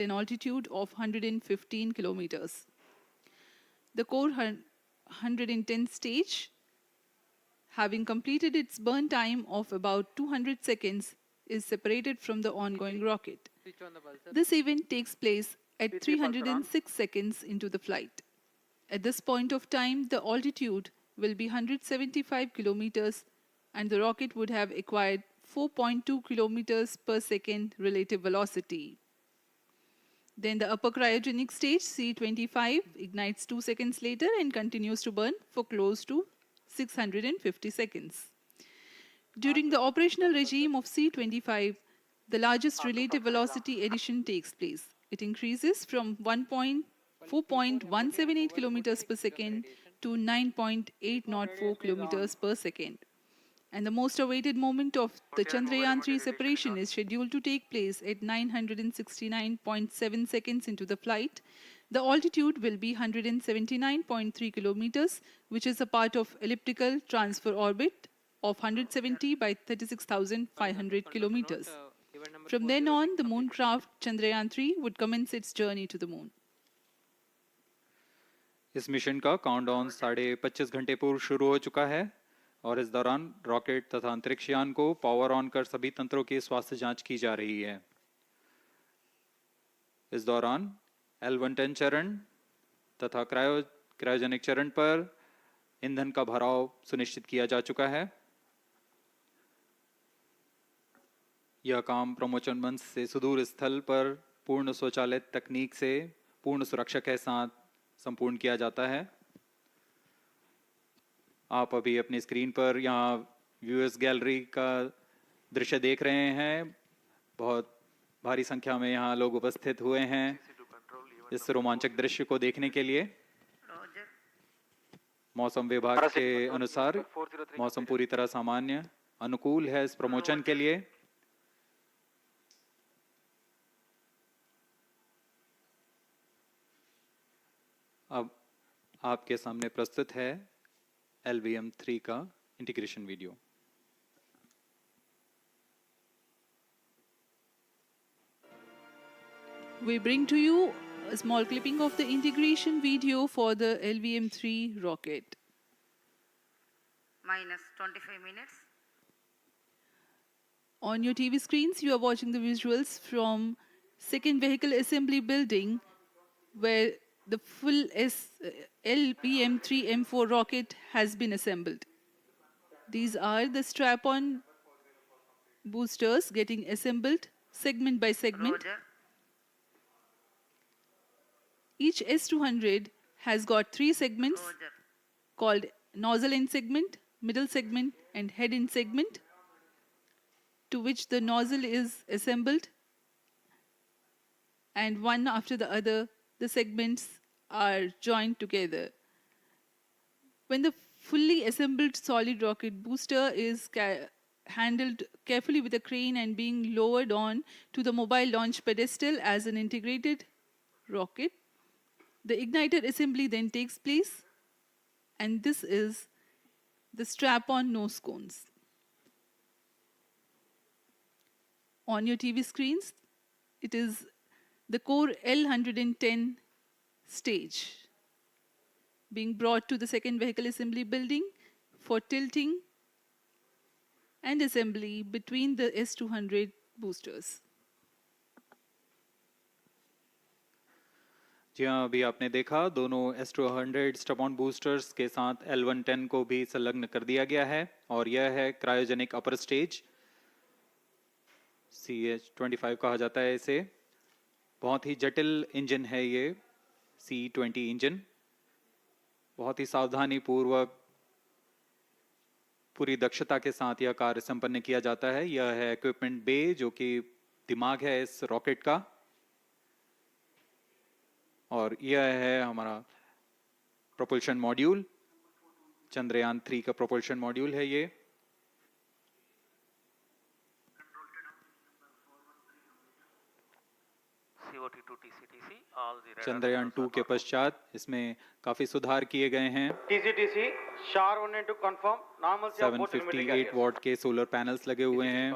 an altitude of 115 kilometers. The core 110 stage, having completed its burn time of about 200 seconds, is separated from the ongoing rocket. This event takes place at 306 seconds into the flight. At this point of time, the altitude will be 175 kilometers and the rocket would have acquired 4.2 kilometers per second relative velocity. Then the upper cryogenic stage, C25, ignites 2 seconds later and continues to burn for close to 650 seconds. During the operational regime of C25, the largest relative velocity addition takes place. It increases from 4.178 kilometers per second to 9.804 kilometers per second. And the most awaited moment of the Chandrayaan 3 separation is scheduled to take place at 969.7 seconds into the flight. The altitude will be 179.3 kilometers, which is a part of elliptical transfer orbit of 170 by 36,500 kilometers. From then on, the mooncraft Chandrayaan 3 would commence its journey to the moon. इस mission का countdown 25.5 घंटे पूर्व शुरू हो चुका है और इस दौरान रॉकेट तथा अंतरिक्ष यान को पावर ऑन कर सभी तंत्रों की स्वास्थ्य जांच की जा रही है। इस दौरान L110 चरण तथा क्रायोजेनिक चरण पर ईंधन का भराव सुनिश्चित किया जा चुका है। यह काम प्रमोशन मंच से सुदूर स्थल पर पूर्ण स्वचालित तकनीक से पूर्ण सुरक्षा के साथ संपूर्ण किया जाता है। आप अभी अपनी स्क्रीन पर यहाँ व्यूअर्स गैलरी का दृश्य देख रहे हैं। बहुत भारी संख्या में यहाँ लोग उपस्थित हुए हैं इस रोमांचक दृश्य को देखने के लिए। मौसम विभाग के अनुसार मौसम पूरी तरह सामान्य अनुकूल है इस प्रमोशन के लिए। अब आपके सामने प्रस्तुत है LVM-3 का integration video. We bring to you a small clipping of the integration video for the LVM-3 rocket. Minus 25 minutes. On your TV screens, you are watching the visuals from second vehicle assembly building where the full LVM-3 M4 rocket has been assembled. These are the strap-on boosters getting assembled segment by segment. Roger. Each S200 has got 3 segments Roger. called nozzle end segment, middle segment and head end segment, to which the nozzle is assembled, and one after the other the segments are joined together. When the fully assembled solid rocket booster is handled carefully with a crane and being lowered on to the mobile launch pedestal as an integrated rocket, the igniter assembly then takes place, and this is the strap-on nose cones. On your TV screens, it is the core L110 stage being brought to the second vehicle assembly building for tilting and assembly between the S200 boosters. जी हाँ, अभी आपने देखा दोनों S200 स्टप-ऑन boosters के साथ L110 को भी संलग्न कर दिया गया है और यह है क्रायोजेनिक अपर स्टेज, CH-25 कहा जाता है इसे। बहुत ही जटिल इंजन है ये C-20 इंजन। बहुत ही सावधानी पूर्वक पूरी दक्षता के साथ यह कार्य संपन्न किया जाता है। यह है इक्विपमेंट बे जो कि दिमाग है इस रॉकेट का, और यह है हमारा प्रोपल्शन मॉड्यूल, चंद्रयान 3 का प्रोपल्शन मॉड्यूल है ये। चंद्रयान 2 के पश्चात इसमें काफी सुधार किए गए हैं। 758 वॉट के सोलर पैनल्स लगे हुए हैं,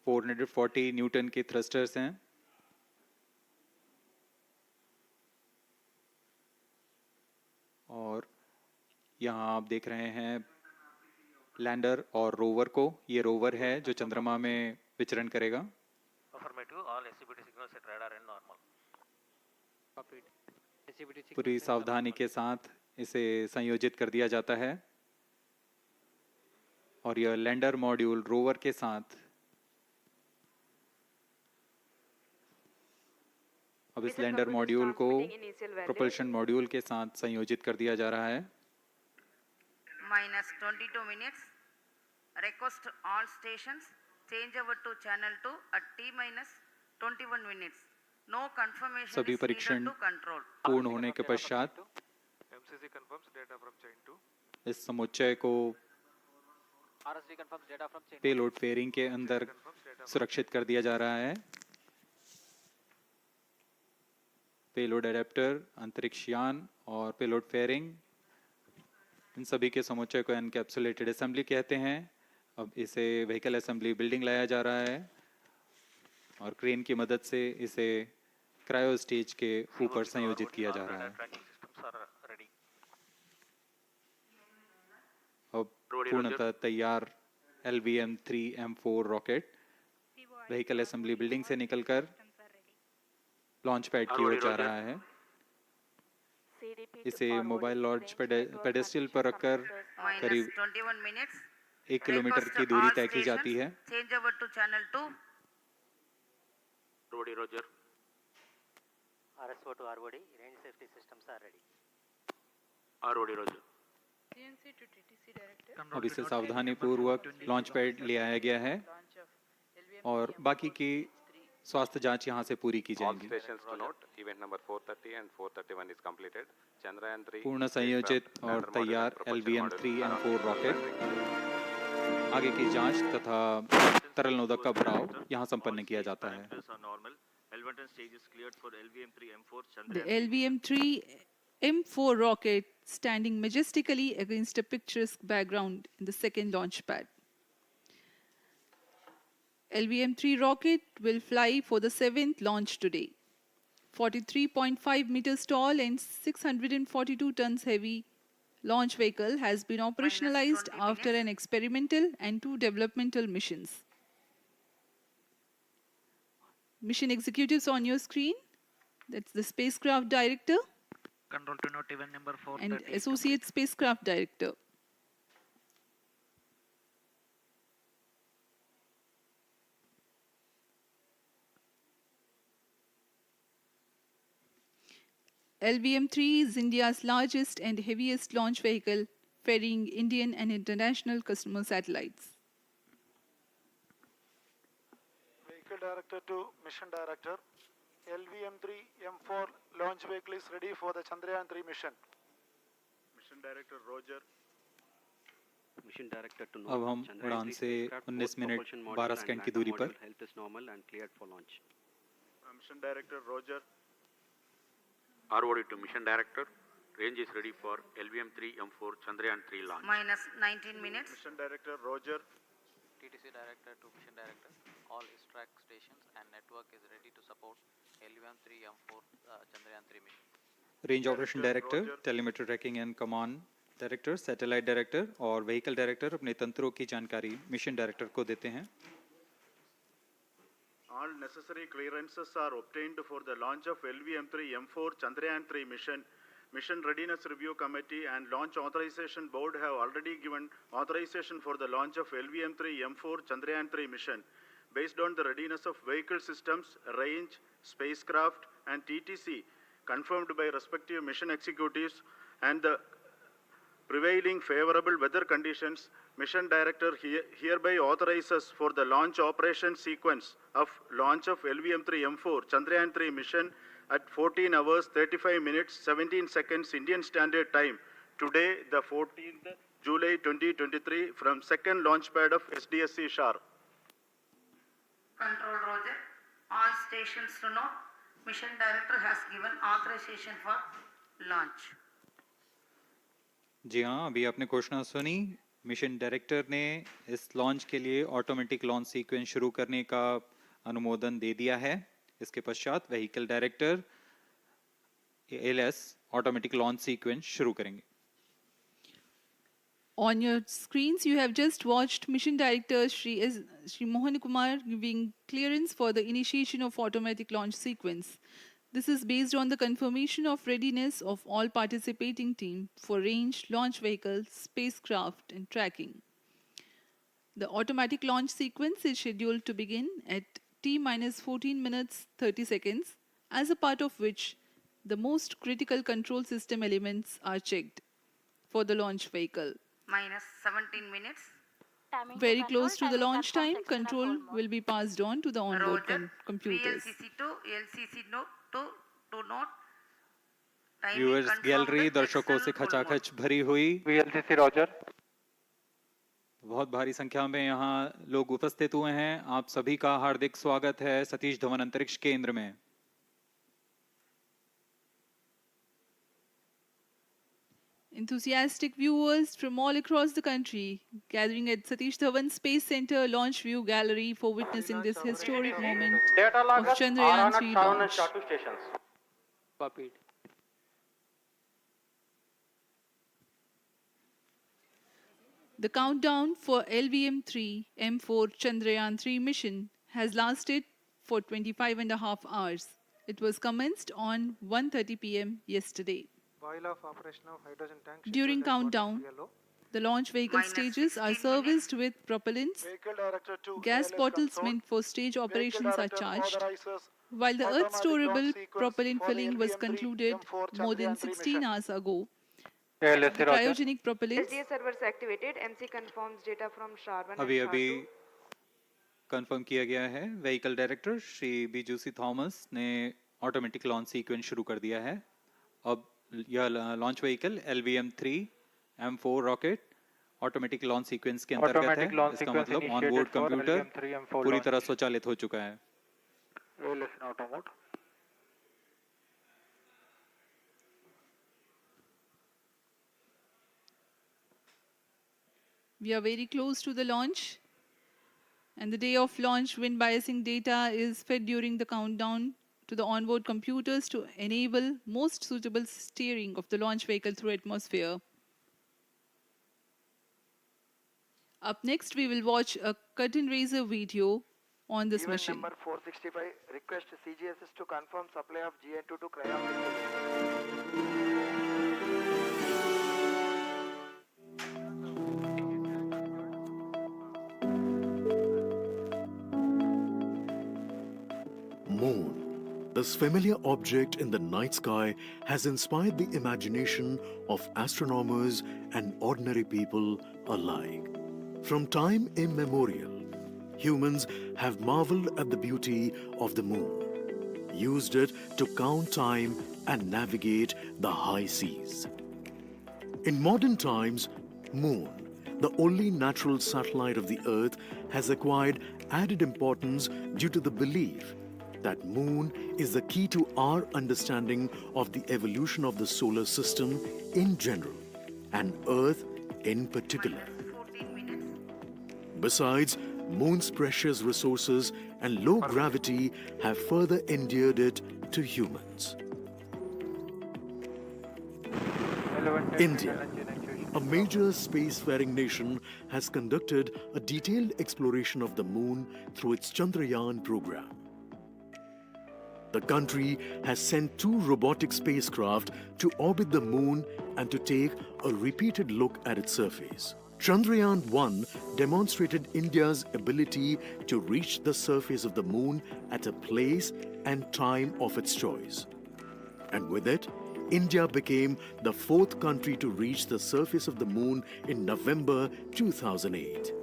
440 न्यूटन के थ्रस्टर्स हैं। और यहाँ आप देख रहे हैं लैंडर और रोवर को। ये रोवर है जो चंद्रमा में विचरण करेगा। पूरी सावधानी के साथ इसे संयोजित कर दिया जाता है और यह लैंडर मॉड्यूल रोवर के साथ अब इस लैंडर मॉड्यूल को प्रोपल्शन मॉड्यूल के साथ संयोजित कर दिया जा रहा है। -22 minutes. Request all stations change over to channel 2 at T-21 minutes. No confirmation सभी is needed परीक्षण to control. पूर्ण होने के पश्चात MCC confirms data from chain 2. इस समुच्चय को RSD confirms data from chain. Payload fairing के अंदर सुरक्षित कर दिया जा रहा है। पेलोड एडेप्टर, अंतरिक्ष यान और पेलोड फेयरिंग, इन सभी के समुच्चय को एनकैप्सुलेटेड असेंबली कहते हैं। अब इसे व्हीकल असेंबली बिल्डिंग लाया जा रहा है और क्रेन की मदद से इसे क्रायो स्टेज के ऊपर संयोजित किया जा रहा है। अब पूर्णतः तैयार LVM-3M4 rocket vehicle assembly building से निकलकर लॉन्च पैड की ओर जा रहा है। इसे मोबाइल लॉन्च पेडेस्टल पर रखकर करीब -21 minutes. 1 किलोमीटर Request की दूरी all तय की जाती है। stations change over to channel 2. Roddy Roger. RSO to ROD, range safety systems are ready. Roddy Roger. CNC to TTC director. अब इसे सावधानी पूर्वक लॉन्च पैड ले आया गया है और बाकी की स्वास्थ्य जांच यहां से पूरी की All जाएंगी। stations to note, event number 430 and 431 is completed. Chandrayaan 3 पूर्ण संयोजित और तैयार LVM-3M4 रॉकेट आगे की जांच तथा तरल नोदक का भराव यहां संपन्न किया जाता है। The LVM-3M4 rocket standing majestically against a picturesque background in the second launch pad. LVM-3 rocket will fly for the 7th launch today. 43.5 meters tall and 642 tons heavy launch vehicle has been operationalized 20 after an experimental and 2 developmental missions. Mission executives on your screen. That's the spacecraft director Control to note, event number 430. and associate spacecraft director. LVM-3 is India's largest and heaviest launch vehicle, ferrying Indian and international customer satellites. Vehicle Director to Mission Director. LVM-3M4 launch vehicle is ready for the Chandrayaan 3 mission. Mission Director Roger. Mission Director to अब हम उड़ान से 19 minute 12 second की दूरी पर health is normal and cleared for launch. Mission Director Roger. ROD to Mission Director. Range is ready for LVM-3M4 Chandrayaan 3 launch. -19 minutes. Mission Director Roger. TTC Director to Mission Director. All ISRO stations and network is ready to support LVM-3M4 Chandrayaan 3 mission. Range operation director, telemetry tracking and command director, satellite director और vehicle director अपने तंत्रों की जानकारी mission director को देते हैं। All necessary clearances are obtained for the launch of LVM-3M4 Chandrayaan 3 mission. Mission Readiness Review Committee and Launch Authorization Board have already given authorization for the launch of LVM-3M4 Chandrayaan 3 mission. Based on the readiness of vehicle systems, range, spacecraft, and TTC, confirmed by respective mission executives, and the prevailing favorable weather conditions, Mission Director hereby authorizes for the launch operation sequence of launch of LVM-3M4 Chandrayaan 3 mission at 14 hours 35 minutes 17 seconds Indian Standard Time today, the 14th July 2023, from second launch pad of SDSC Shar. Control Roger. All stations to note, Mission Director has given authorization for launch. जी हाँ, अभी आपने घोषणा सुनी। Mission director ने इस launch के लिए automatic launch sequence शुरू करने का अनुमोदन दे दिया है। इसके पश्चात vehicle director LS automatic launch sequence शुरू करेंगे. On your screens, you have just watched Mission Director Shri Mohan Kumar giving clearance for the initiation of automatic launch sequence. This is based on the confirmation of readiness of all participating team for range, launch vehicles, spacecraft, and tracking. The automatic launch sequence is scheduled to begin at T-minus 14 minutes 30 seconds, as a part of which the most critical control system elements are checked for the launch vehicle. minus 17 minutes. Very close to the launch time, control will be passed on to the onboard Roger. computers. VLCC to LCC to note. Timing viewers confirmed gallery with दर्शकों से external full mode. खचाखच भरी हुई. VLCC Roger. बहुत भारी संख्या में यहाँ लोग उपस्थित हुए हैं. आप सभी का हार्दिक स्वागत है सतीश धवन अंतरिक्ष केंद्र में. Enthusiastic viewers from all across the country gathering at Satish Dhawan Space Center Launch View Gallery for witnessing this historic moment of Chandrayaan 3 launch. Copied. The countdown for LVM-3 M4 Chandrayaan 3 mission has lasted for 25 and a half hours. It was commenced on 1:30 p.m. yesterday. While of operation of hydrogen tank. During countdown, the launch vehicle Minus stages are 16 serviced with propellants. Vehicle Director to Gas ALS bottles control. meant for stage operations are Vehicle charged. Director authorizes While the Earth automatic storable launch sequence propellant for the filling was LVM-3 concluded M4 more than Chandrayaan 3 16 mission. hours ago, ALS the cryogenic propellants SDA servers activated. MC confirms data from SHAR-1 अभी and अभी SHAR-2. Confirm किया गया है. Vehicle director Shri बीजूसी Thomas ने automatic launch sequence शुरू कर दिया है. अब यह launch vehicle LVM-3 M4 rocket automatic launch sequence के अंतर्गत है. इसका मतलब ऑनबोर्ड कंप्यूटर पूरी तरह स्वचालित हो चुका है. ALS in auto mode. we are very close to the launch. And the day of launch, wind biasing data is fed during the countdown to the onboard computers to enable most suitable steering of the launch vehicle through atmosphere. Up next, we will watch a curtain raiser video on this Event mission. number 465. Request CGSS to confirm supply of GN2 to cryo facility. Moon. This familiar object in the night sky has inspired the imagination of astronomers and ordinary people alike. From time immemorial, humans have marveled at the beauty of the moon, used it to count time and navigate the high seas. In modern times, Moon, the only natural satellite of the Earth, has acquired added importance due to the belief that Moon is the key to our understanding of the evolution of the solar system in general and Earth in particular. 14 minutes. Besides, Moon's precious resources and low gravity have further endeared it to humans. India, a major spacefaring nation, has conducted a detailed exploration of the Moon through its Chandrayaan program. The country has sent 2 robotic spacecraft to orbit the Moon and to take a repeated look at its surface. Chandrayaan-1 demonstrated India's ability to reach the surface of the Moon at a place and time of its choice. And with it, India became the 4th country to reach the surface of the Moon in November 2008.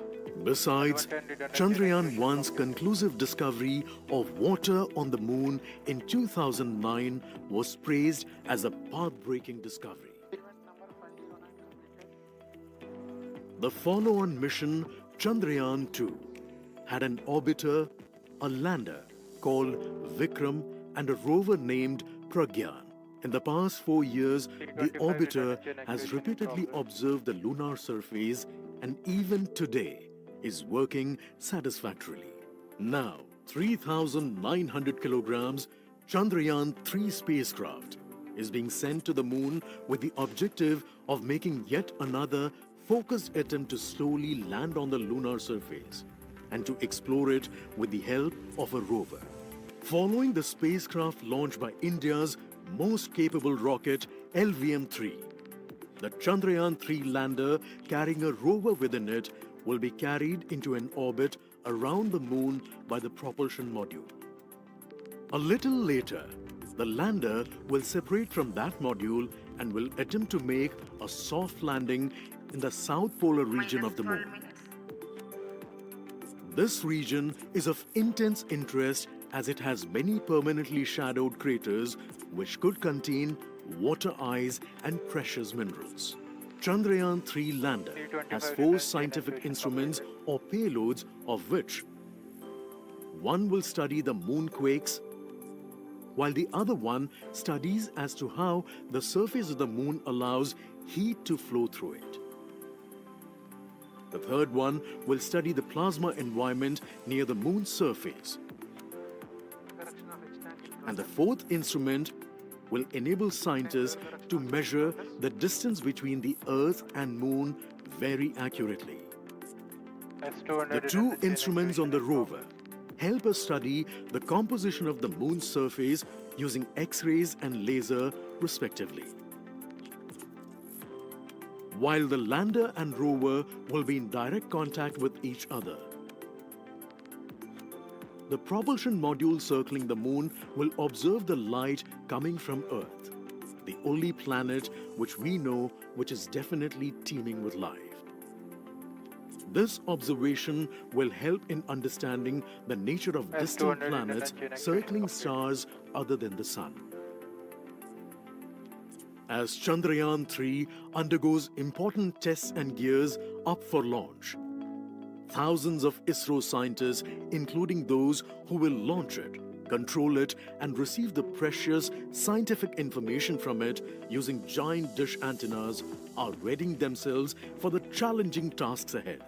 Besides, Chandrayaan-1's conclusive discovery of water on the Moon in 2009 was praised as a path-breaking discovery. The follow-on mission, Chandrayaan-2, had an orbiter, a lander called Vikram, and a rover named Pragyan. In the past 4 years, the orbiter has repeatedly observed the lunar surface and even today is working satisfactorily. Now, 3,900 kilograms, Chandrayaan-3 spacecraft is being sent to the moon with the objective of making yet another focused attempt to slowly land on the lunar surface and to explore it with the help of a rover. Following the spacecraft launched by India's most capable rocket, LVM-3, the Chandrayaan-3 lander carrying a rover within it will be carried into an orbit around the moon by the propulsion module. A little later, the lander will separate from that module and will attempt to make a soft landing in the south polar region of the -12 moon. minutes. This region is of intense interest as it has many permanently shadowed craters which could contain water ice and precious minerals. Chandrayaan-3 lander has 4 scientific instruments or payloads, of which one will study the moonquakes, while the other one studies as to how the surface of the moon allows heat to flow through it. The third one will study the plasma environment near the moon's surface. And the fourth instrument will enable scientists to measure the distance between the Earth and Moon very accurately. The 2 instruments on the rover help us study the composition of the moon's surface using X-rays and laser respectively. While the lander and rover will be in direct contact with each other, the propulsion module circling the moon will observe the light coming from Earth, the only planet which we know which is definitely teeming with life. This observation will help in understanding the nature of distant planets circling stars other than the Sun. As Chandrayaan-3 undergoes important tests and gears up for launch, thousands of ISRO scientists, including those who will launch it, control it, and receive the precious scientific information from it using giant dish antennas, are readying themselves for the challenging tasks ahead.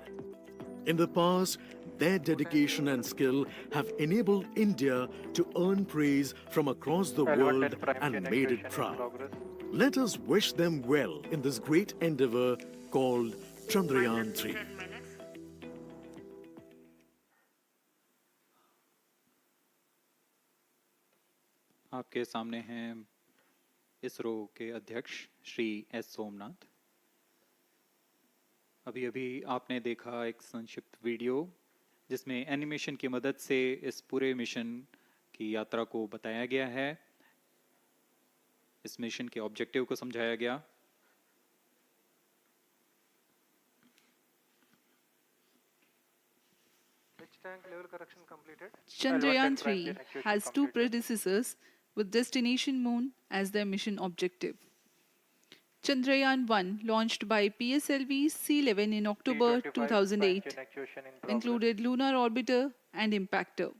In the past, their dedication and skill have enabled India to earn praise from across the world and made it proud. Let us wish them well in this great endeavor called Chandrayaan-3. -10 minutes. आपके सामने हैं इसरो के अध्यक्ष Shri S Somnath. अभी अभी आपने देखा एक संक्षिप्त वीडियो जिसमें एनिमेशन की मदद से इस पूरे मिशन की यात्रा को बताया गया है, इस मिशन के ऑब्जेक्टिव को समझाया गया। Chandrayaan-3 has 2 predecessors with destination moon as their mission objective. Chandrayaan-1, launched by PSLV C-11 in October 2008, included lunar orbiter and impactor.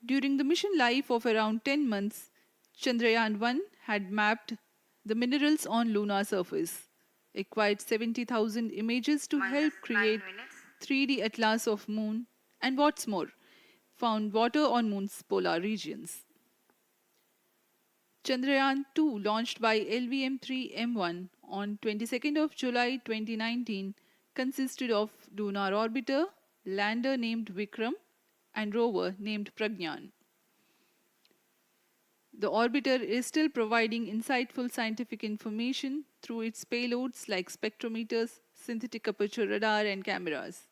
During the mission life of around 10 months, Chandrayaan-1 had mapped the minerals on lunar surface, acquired 70,000 images to help -9 create minutes. 3D atlas of moon, and what's more, found water on moon's polar regions. Chandrayaan-2, launched by LVM-3M1 on 22nd of July 2019, consisted of lunar orbiter, lander named Vikram, and rover named Pragyan. The orbiter is still providing insightful scientific information through its payloads like spectrometers, synthetic aperture radar, and cameras.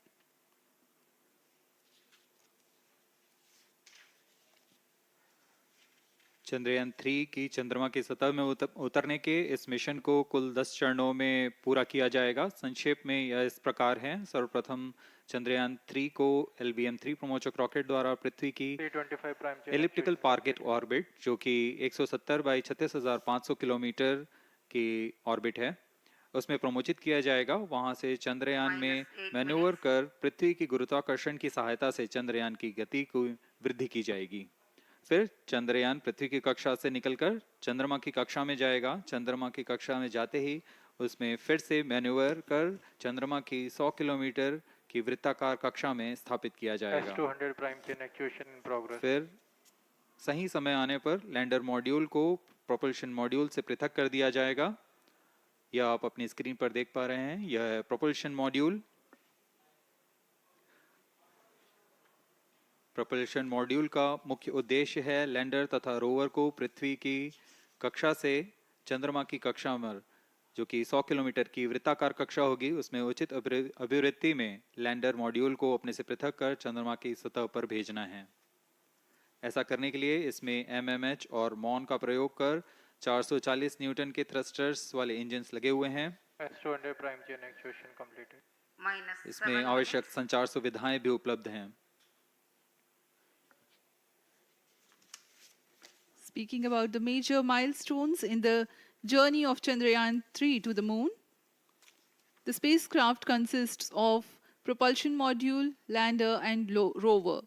Chandrayaan 3 की चंद्रमा की सतह में उतरने के इस mission को कुल 10 चरणों में पूरा किया जाएगा। संक्षेप में यह इस प्रकार है। सर्वप्रथम चंद्रयान 3 को LVM-3 प्रमोचक रॉकेट द्वारा पृथ्वी की एलिप्टिकल टारगेट ऑर्बिट, जो कि 170 बाई 36,500 किलोमीटर की ऑर्बिट है, उसमें प्रमोचित किया जाएगा। वहां से चंद्रयान में मैन्यूवर कर पृथ्वी की गुरुत्वाकर्षण की सहायता से चंद्रयान की गति को वृद्धि की जाएगी। फिर चंद्रयान पृथ्वी की कक्षा से निकलकर चंद्रमा की कक्षा में जाएगा। चंद्रमा की कक्षा में जाते ही उसमें फिर से मैन्यूवर कर चंद्रमा की 100 किलोमीटर की वृत्ताकार कक्षा में स्थापित किया जाएगा। फिर सही समय आने पर लैंडर मॉड्यूल को प्रोपल्शन मॉड्यूल से पृथक कर दिया जाएगा। यह आप अपनी स्क्रीन पर देख पा रहे हैं, यह प्रोपल्शन मॉड्यूल। प्रोपल्शन मॉड्यूल का मुख्य उद्देश्य है लैंडर तथा रोवर को पृथ्वी की कक्षा से चंद्रमा की कक्षा में, जो कि 100 किलोमीटर की वृत्ताकार कक्षा होगी, उसमें उचित अभिवृत्ति में लैंडर मॉड्यूल को अपने से पृथक कर चंद्रमा की सतह पर भेजना है। ऐसा करने के लिए इसमें एमएमएच और मॉन का प्रयोग कर 440 न्यूटन के थ्रस्टर्स वाले इंजन्स लगे हुए हैं। इसमें आवश्यक संचार सुविधाएं भी उपलब्ध हैं। Speaking about the major milestones in the journey of Chandrayaan 3 to the moon, the spacecraft consists of propulsion module, lander and rover.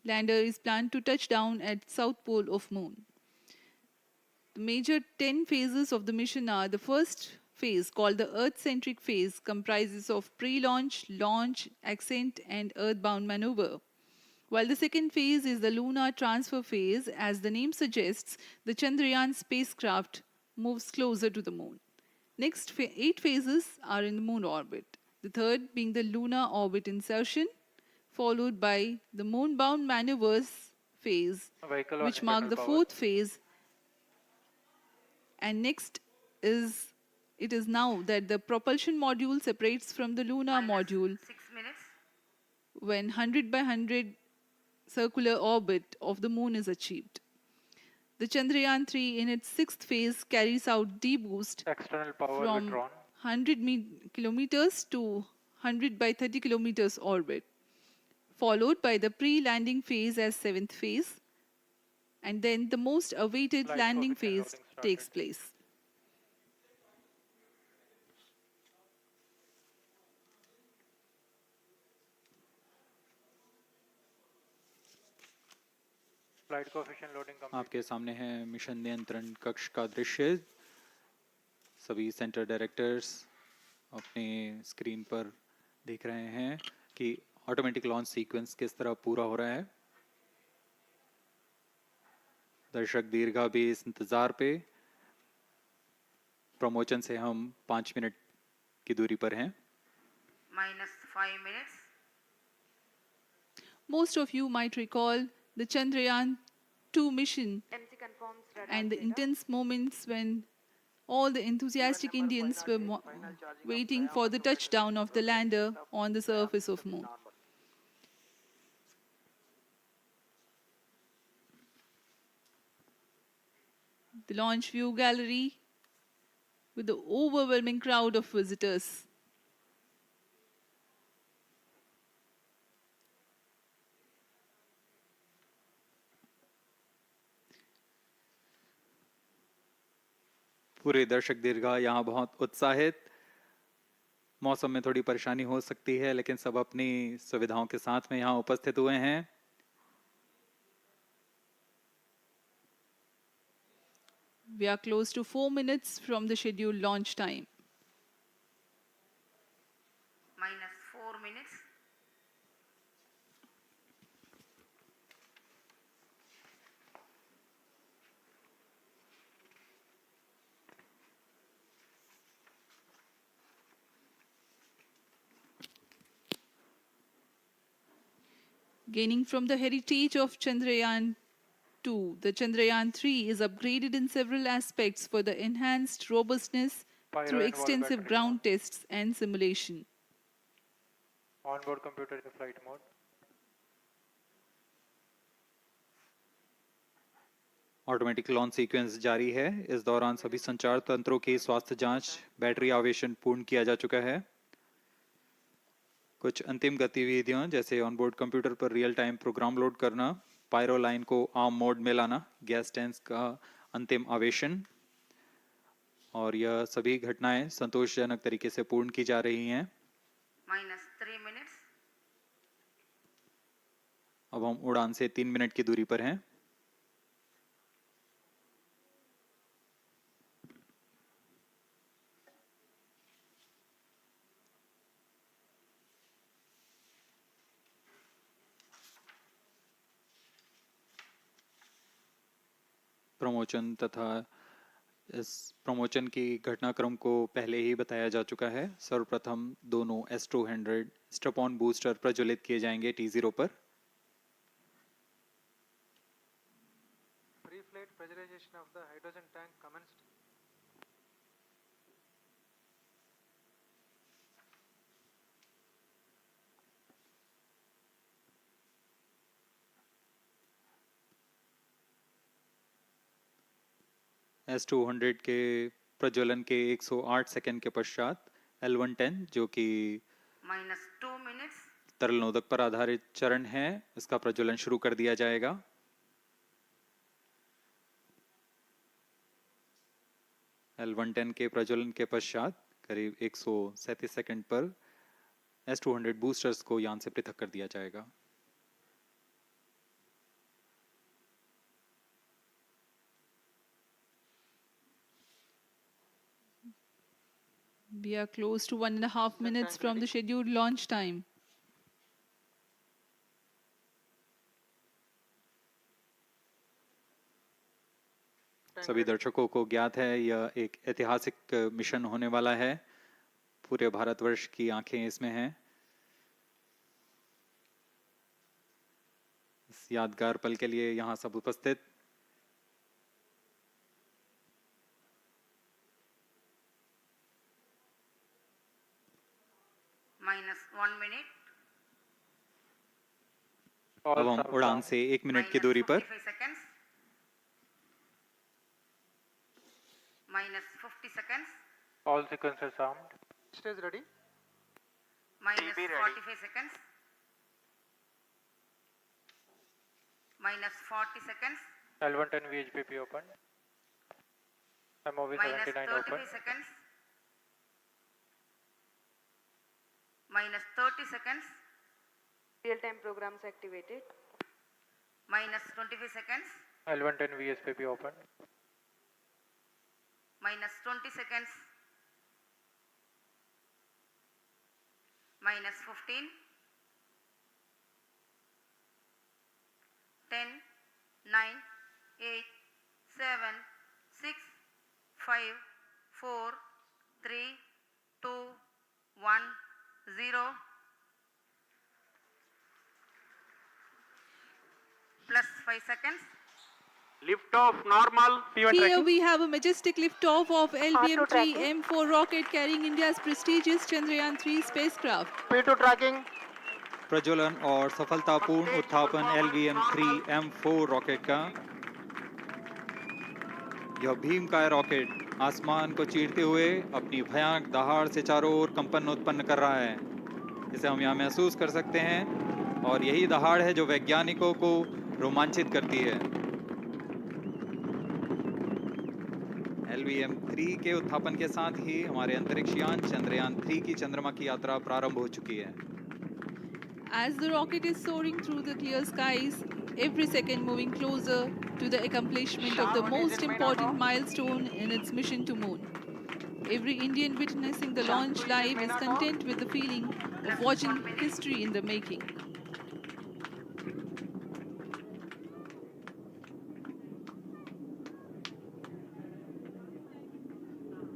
Lander is planned to touch down at south pole of moon. The major 10 phases of the mission are: the first phase, called the Earth-centric phase, comprises of pre-launch, launch, ascent and earthbound maneuver. While the second phase is the lunar transfer phase, as the name suggests, the Chandrayaan spacecraft moves closer to the moon. Next 8 phases are in the moon orbit. The third being the lunar orbit insertion, followed by the moon-bound maneuvers phase, which mark the fourth phase. And next it is now that the propulsion module separates from the lunar module 6 minutes. when 100 by 100 circular orbit of the moon is achieved. The Chandrayaan 3 in its sixth phase carries out D-boost External power from withdrawn. 100 kilometers to 100 by 30 kilometers orbit, followed by the pre-landing phase as seventh phase, and then the most awaited Flight landing coefficient phase loading started. takes place. Flight coefficient loading complete. आपके सामने है mission नियंत्रण कक्ष का दृश्य। सभी centre directors अपने screen पर देख रहे हैं कि ऑटोमेटिक लॉन्च सीक्वेंस किस तरह पूरा हो रहा है। दर्शक दीर्घा भी इस इंतजार पे। प्रमोशन से हम 5 मिनट की दूरी पर हैं। -5 minutes. Most of you might recall the Chandrayaan 2 mission MC confirms radar and the data. intense moments when all the enthusiastic Indians were waiting for the touchdown of the lander on the surface of moon. The launch view gallery with the overwhelming crowd of visitors. पूरे दर्शक दीर्घा यहाँ बहुत उत्साहित। मौसम में थोड़ी परेशानी हो सकती है, लेकिन सब अपनी सुविधाओं के साथ में यहाँ उपस्थित हुए हैं। We are close to 4 minutes from the scheduled launch time. -4 minutes. Gaining from the heritage of Chandrayaan 2, the Chandrayaan 3 is upgraded in several aspects for the enhanced robustness Pyro through and wall extensive battery ground tests and simulation. Onboard computer in flight mode. Automatic launch sequence जारी है। इस दौरान सभी संचार तंत्रों की स्वास्थ्य जांच, बैटरी आवेशन पूर्ण किया जा चुका है। कुछ अंतिम गतिविधियां जैसे ऑनबोर्ड कंप्यूटर पर रियल टाइम प्रोग्राम लोड करना, पायरो लाइन को आर्म मोड में लाना, गैस टैंक्स का अंतिम आवेशन, और यह सभी घटनाएं संतोषजनक तरीके से पूर्ण की जा रही हैं। -3 minutes. अब हम उड़ान से 3 मिनट की दूरी पर हैं। प्रमोशन तथा इस प्रमोशन की घटनाक्रम को पहले ही बताया जा चुका है। सर्वप्रथम दोनों S200 स्ट्रैप ऑन बूस्टर प्रज्वलित किए जाएंगे T0 पर। Pre-flight pressurization of the hydrogen tank commenced. S200 के प्रज्वलन के 108 सेकंड के पश्चात L110 जो कि -2 minutes. तरल नोदक पर आधारित चरण है, इसका प्रज्वलन शुरू कर दिया जाएगा। L110 के प्रज्वलन के पश्चात करीब 137 सेकंड पर S200 बूस्टर्स को यान से पृथक कर दिया जाएगा। We are close to 1.5 minutes from the scheduled launch time. सभी दर्शकों को ज्ञात है यह एक ऐतिहासिक मिशन होने वाला है। पूरे भारतवर्ष की आंखें इसमें हैं। इस यादगार पल के लिए यहाँ सब उपस्थित -1 minute. अब हम उड़ान से 1 मिनट की दूरी पर -55 seconds. -50 seconds. All sequences armed. Stage ready. -45 seconds. -40 seconds. L110 VHPP open. MOV 79 -35 open. seconds. -30 seconds. Real-time programs activated. -25 seconds. L110 VSPP open. -20 seconds. -15. 10, 9, 8, 7, 6, 5, 4, 3, 2, 1, 0. Plus 5 seconds. Lift off normal. Here we have a majestic liftoff of LVM-3 M4 rocket carrying India's prestigious Chandrayaan 3 spacecraft. P2 tracking. प्रज्वलन और सफलतापूर्ण उत्थापन LVM-3 M4 rocket का। यह भीमकाय rocket आसमान को चीरते हुए अपनी भयानक दहाड़ से चारों ओर कंपन उत्पन्न कर रहा है। इसे हम यहाँ महसूस कर सकते हैं और यही दहाड़ है जो वैज्ञानिकों को रोमांचित करती है। LVM-3 के उत्थापन के साथ ही हमारे अंतरिक्ष यान चंद्रयान 3 की चंद्रमा की यात्रा प्रारंभ हो चुकी है। As the rocket is soaring through the clear skies, every second moving closer to the accomplishment of the most important milestone in its mission to moon. Every Indian witnessing the launch live is content with the feeling of watching history in the making.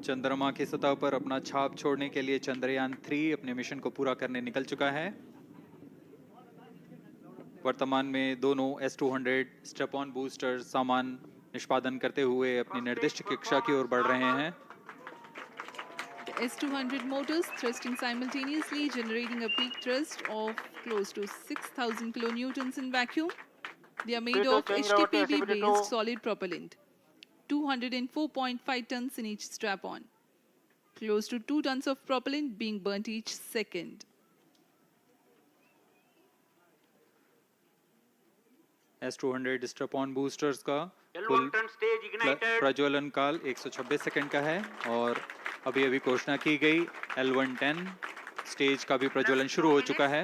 चंद्रमा की सतह पर अपना छाप छोड़ने के लिए चंद्रयान 3 अपने मिशन को पूरा करने निकल चुका है। वर्तमान में दोनों S200 स्ट्रैप ऑन बूस्टर सामान निष्पादन करते हुए अपनी निर्दिष्ट कक्षा की ओर बढ़ रहे हैं। The S200 motors thrusting simultaneously, generating a peak thrust of close to 6,000 kilonewtons in vacuum. They are made of HTPB-based solid propellant, 204.5 tons in each strap-on. Close to 2 tons of propellant being burnt each second. S200 strap on boosters का कुल प्रज्वलन काल 126 second का है और अभी अभी घोषणा की गई L110 स्टेज का भी प्रज्वलन शुरू हो चुका है।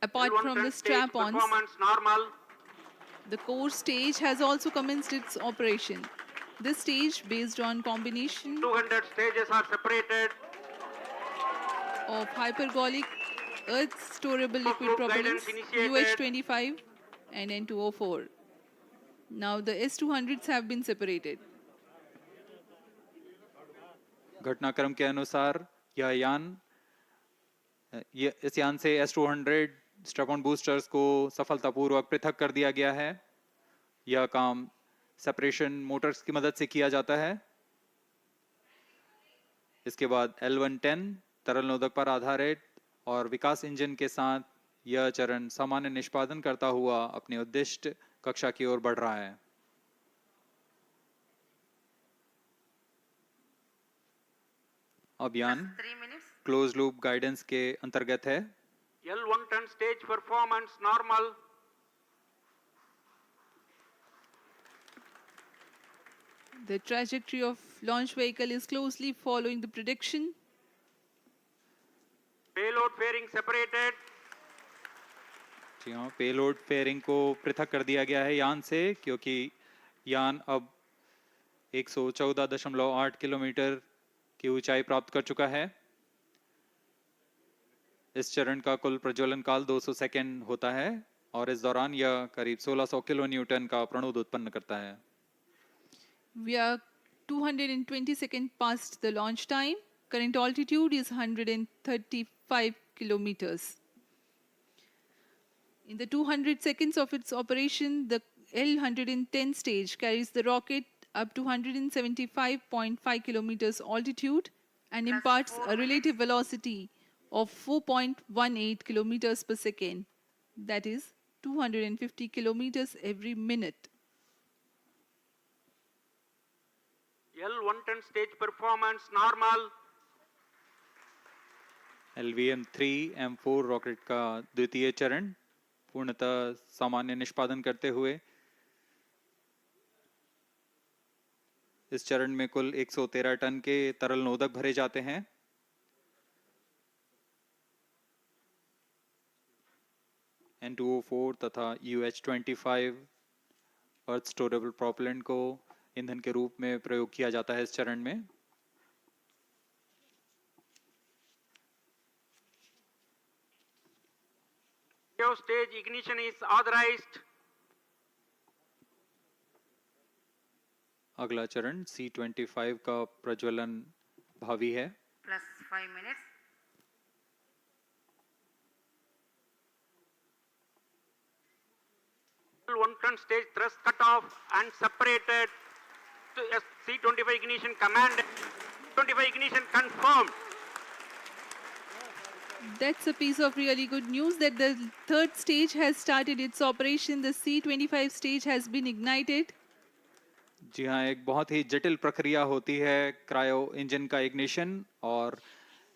Apart from the strap-ons, the core stage has also commenced its operation. This stage, based on combination 200 stages are separated. of hypergolic earth storable liquid propellants UH-25 and N2O4. Now the S-200s have been separated. घटनाक्रम के अनुसार यह यान इस यान से S-200 strap-on boosters को सफलतापूर्वक पृथक कर दिया गया है। यह काम सेपरेशन मोटर्स की मदद से किया जाता है। इसके बाद L-110 तरल नोदक पर आधारित और विकास इंजन के साथ यह चरण सामान्य निष्पादन करता हुआ अपनी उद्दिष्ट कक्षा की ओर बढ़ रहा है। अभियान 3 minutes. क्लोज लूप गाइडेंस के अंतर्गत है। L110 stage performance normal. The trajectory of launch vehicle is closely following the prediction. Payload fairing separated. जी हाँ, पेलोड फेयरिंग को पृथक कर दिया गया है यान से, क्योंकि यान अब 114.8 किलोमीटर की ऊंचाई प्राप्त कर चुका है। इस चरण का कुल प्रज्वलन काल 200 सेकेंड होता है और इस दौरान यह करीब 1600 किलो न्यूटन का प्रणोद उत्पन्न करता है। We are 220 seconds past the launch time. Current altitude is 135 kilometers. In the 200 seconds of its operation, the L-110 stage carries the rocket up to 175.5 kilometers altitude and imparts a relative velocity of 4.18 kilometers per second. That is 250 kilometers every minute. L110 stage performance normal. LVM-3M4 rocket का द्वितीय चरण पूर्णतः सामान्य निष्पादन करते हुए इस चरण में कुल 113 टन के तरल नोदक भरे जाते हैं। N2O4 तथा UH-25 अर्थ स्टोरेबल प्रोपेलेंट को ईंधन के रूप में प्रयोग किया जाता है इस चरण में। Stage ignition is authorized. अगला चरण C-25 का प्रज्वलन भावी है। Plus 5 minutes. L110 stage thrust cut off and separated to C-25 ignition command. 25 ignition confirmed. That's a piece of really good news that the third stage has started its operation. The C-25 stage has been ignited. जी हाँ, एक बहुत ही जटिल प्रक्रिया होती है cryo engine का ignition और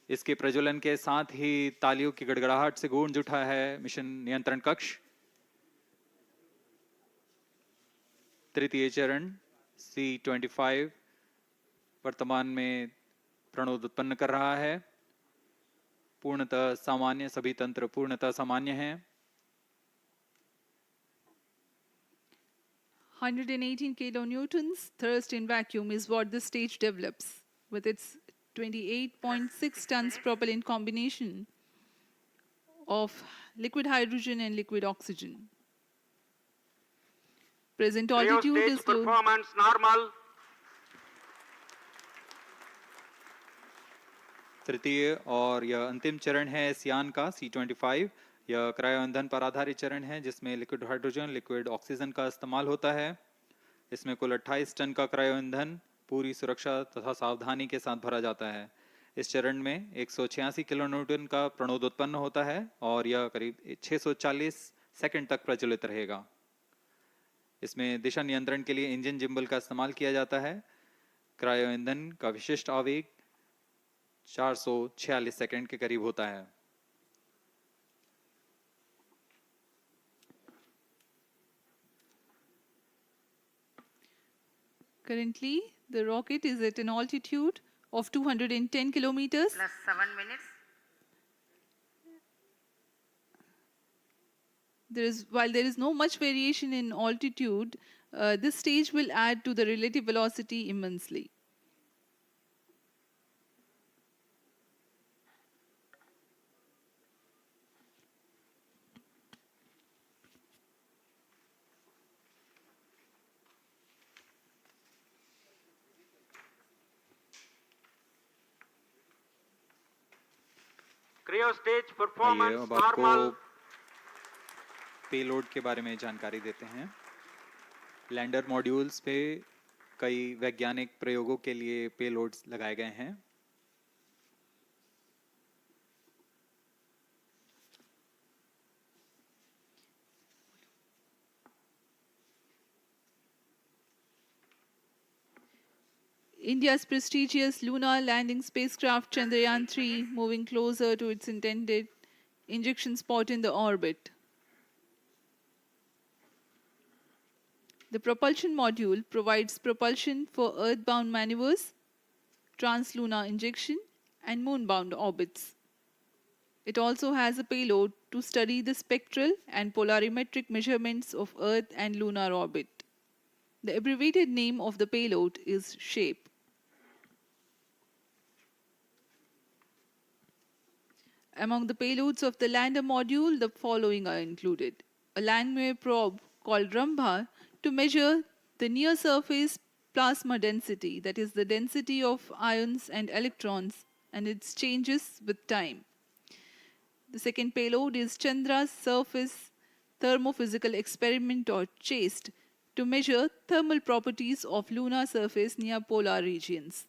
इसके प्रज्वलन के साथ ही तालियों की गड़गड़ाहट से गूंज उठा है मिशन नियंत्रण कक्ष। तृतीय चरण C-25 वर्तमान में प्रणोद उत्पन्न कर रहा है। पूर्णतः सामान्य, सभी तंत्र पूर्णतः सामान्य हैं। 118 kilonewtons thrust in vacuum is what the stage develops with its 28.6 tons propellant combination of liquid hydrogen and liquid oxygen. Present altitude Stage is close. performance normal. तृतीय और यह अंतिम चरण है इस यान का C-25। यह क्रायो ईंधन पर आधारित चरण है जिसमें लिक्विड हाइड्रोजन, लिक्विड ऑक्सीजन का इस्तेमाल होता है। इसमें कुल 28 टन का क्रायो ईंधन पूरी सुरक्षा तथा सावधानी के साथ भरा जाता है। इस चरण में 186 किलो न्यूटन का प्रणोद उत्पन्न होता है और यह करीब 640 सेकंड तक प्रज्वलित रहेगा। इसमें दिशा नियंत्रण के लिए इंजन जिम्बल का इस्तेमाल किया जाता है। क्रायो ईंधन का विशिष्ट आवेग 446 सेकंड के करीब होता है। Currently, the rocket is at an altitude of 210 kilometers. Plus 7 minutes. While there is no much variation in altitude, this stage will add to the relative velocity immensely. Cryo stage आइए performance अब आपको normal. Payload के बारे में जानकारी देते हैं। Lander modules पे कई वैज्ञानिक प्रयोगों के लिए पेलोड्स लगाए गए हैं। India's prestigious lunar landing spacecraft Chandrayaan 3 moving closer to its intended injection spot in the orbit. The propulsion module provides propulsion for earthbound maneuvers, translunar injection, and moonbound orbits. It also has a payload to study the spectral and polarimetric measurements of Earth and lunar orbit. The abbreviated name of the payload is SHAPE. Among the payloads of the lander module, the following are included. A landwehr probe called Rambha to measure the near-surface plasma density, that is the density of ions and electrons, and its changes with time. The second payload is Chandra's surface thermophysical experiment, or CHASTE, to measure thermal properties of lunar surface near polar regions.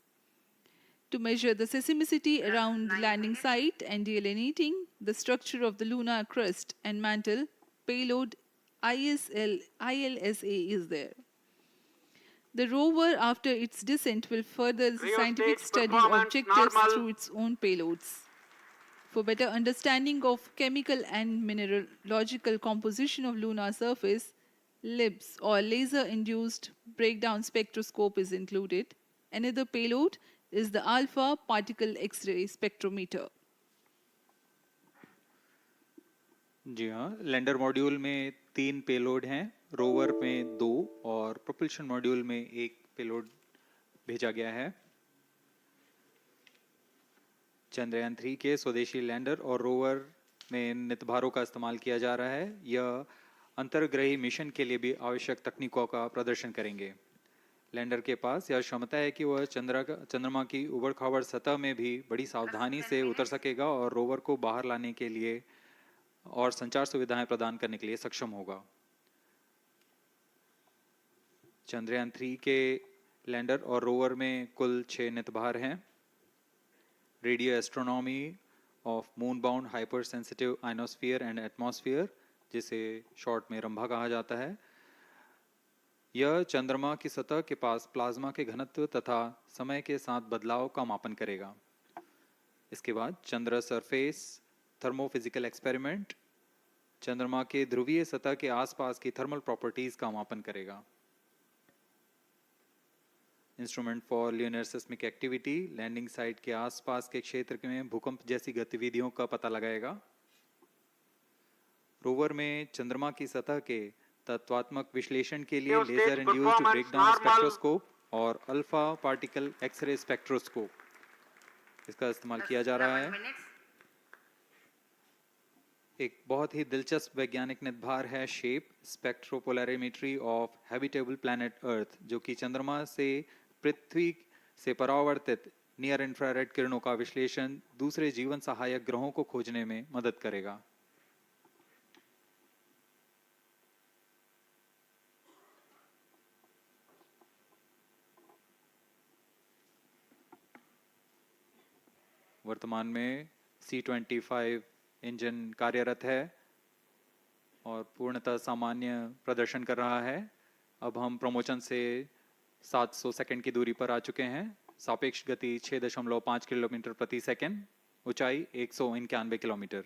To measure the seismicity around the landing site and delineating the structure of the lunar crust and mantle, payload ILSA is there. The rover, after its descent, will further the Cryo scientific stage study performance objectives normal. through its own payloads. For better understanding of chemical and mineralogical composition of lunar surface, LIBS, or laser-induced breakdown spectroscope, is included. Another payload is the alpha particle X-ray spectrometer. जी हाँ, lander module में 3 payload हैं, rover में 2 और propulsion module में 1 payload भेजा गया है। चंद्रयान 3 के स्वदेशी लैंडर और रोवर में नितभारों का इस्तेमाल किया जा रहा है। यह अंतर्ग्रही मिशन के लिए भी आवश्यक तकनीकों का प्रदर्शन करेंगे। लैंडर के पास यह क्षमता है कि वह चंद्रमा की उबड़-खाबड़ सतह में भी बड़ी सावधानी से उतर सकेगा और रोवर को बाहर लाने के लिए और संचार सुविधाएं प्रदान करने के लिए सक्षम होगा। चंद्रयान 3 के लैंडर और रोवर में कुल 6 नितभार हैं। Radio astronomy of moon bound hyper sensitive ionosphere and atmosphere, जिसे शॉर्ट में रंभा कहा जाता है, यह चंद्रमा की सतह के पास प्लाज्मा के घनत्व तथा समय के साथ बदलाव का मापन करेगा। इसके बाद चंद्र सरफेस थर्मोफिजिकल एक्सपेरिमेंट चंद्रमा के ध्रुवीय सतह के आसपास की थर्मल प्रॉपर्टीज का मापन करेगा। Instrument for lunar seismic activity landing site के आसपास के क्षेत्र में भूकंप जैसी गतिविधियों का पता लगाएगा। रोवर में चंद्रमा की सतह के तत्वात्मक विश्लेषण के लिए लेजर इंड्यूस्ड ब्रेकडाउन स्पेक्ट्रोस्कोप और अल्फा पार्टिकल एक्सरे स्पेक्ट्रोस्कोप इसका इस्तेमाल किया जा रहा है। एक बहुत ही दिलचस्प वैज्ञानिक नितभार है shape स्पेक्ट्रोपोलैरिमेट्री of habitable planet earth, जो कि चंद्रमा से पृथ्वी से परावर्तित नियर इंफ्रारेड किरणों का विश्लेषण दूसरे जीवन सहायक ग्रहों को खोजने में मदद करेगा। वर्तमान में C-25 इंजन कार्यरत है और पूर्णतः सामान्य प्रदर्शन कर रहा है। अब हम प्रमोशन से 700 सेकंड की दूरी पर आ चुके हैं। सापेक्ष गति 6.5 किलोमीटर प्रति सेकंड, ऊंचाई 191 kilometre.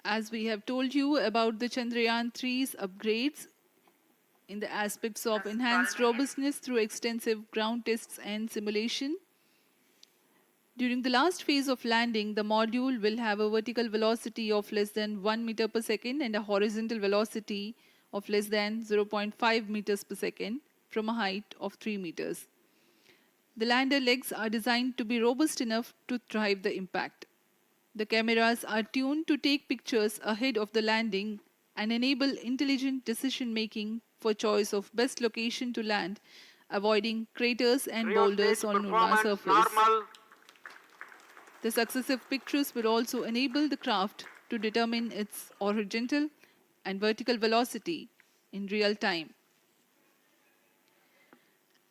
As we have told you about the Chandrayaan 3's upgrades in the aspects of enhanced robustness through extensive ground tests and simulation, during the last phase of landing, the module will have a vertical velocity of less than 1 meter per second and a horizontal velocity of less than 0.5 meters per second from a height of 3 meters. The lander legs are designed to be robust enough to thrive the impact. The cameras are tuned to take pictures ahead of the landing and enable intelligent decision making for choice of best location to land avoiding craters and Cryo boulders stage on lunar performance surface. normal. The successive pictures will also enable the craft to determine its horizontal and vertical velocity in real time.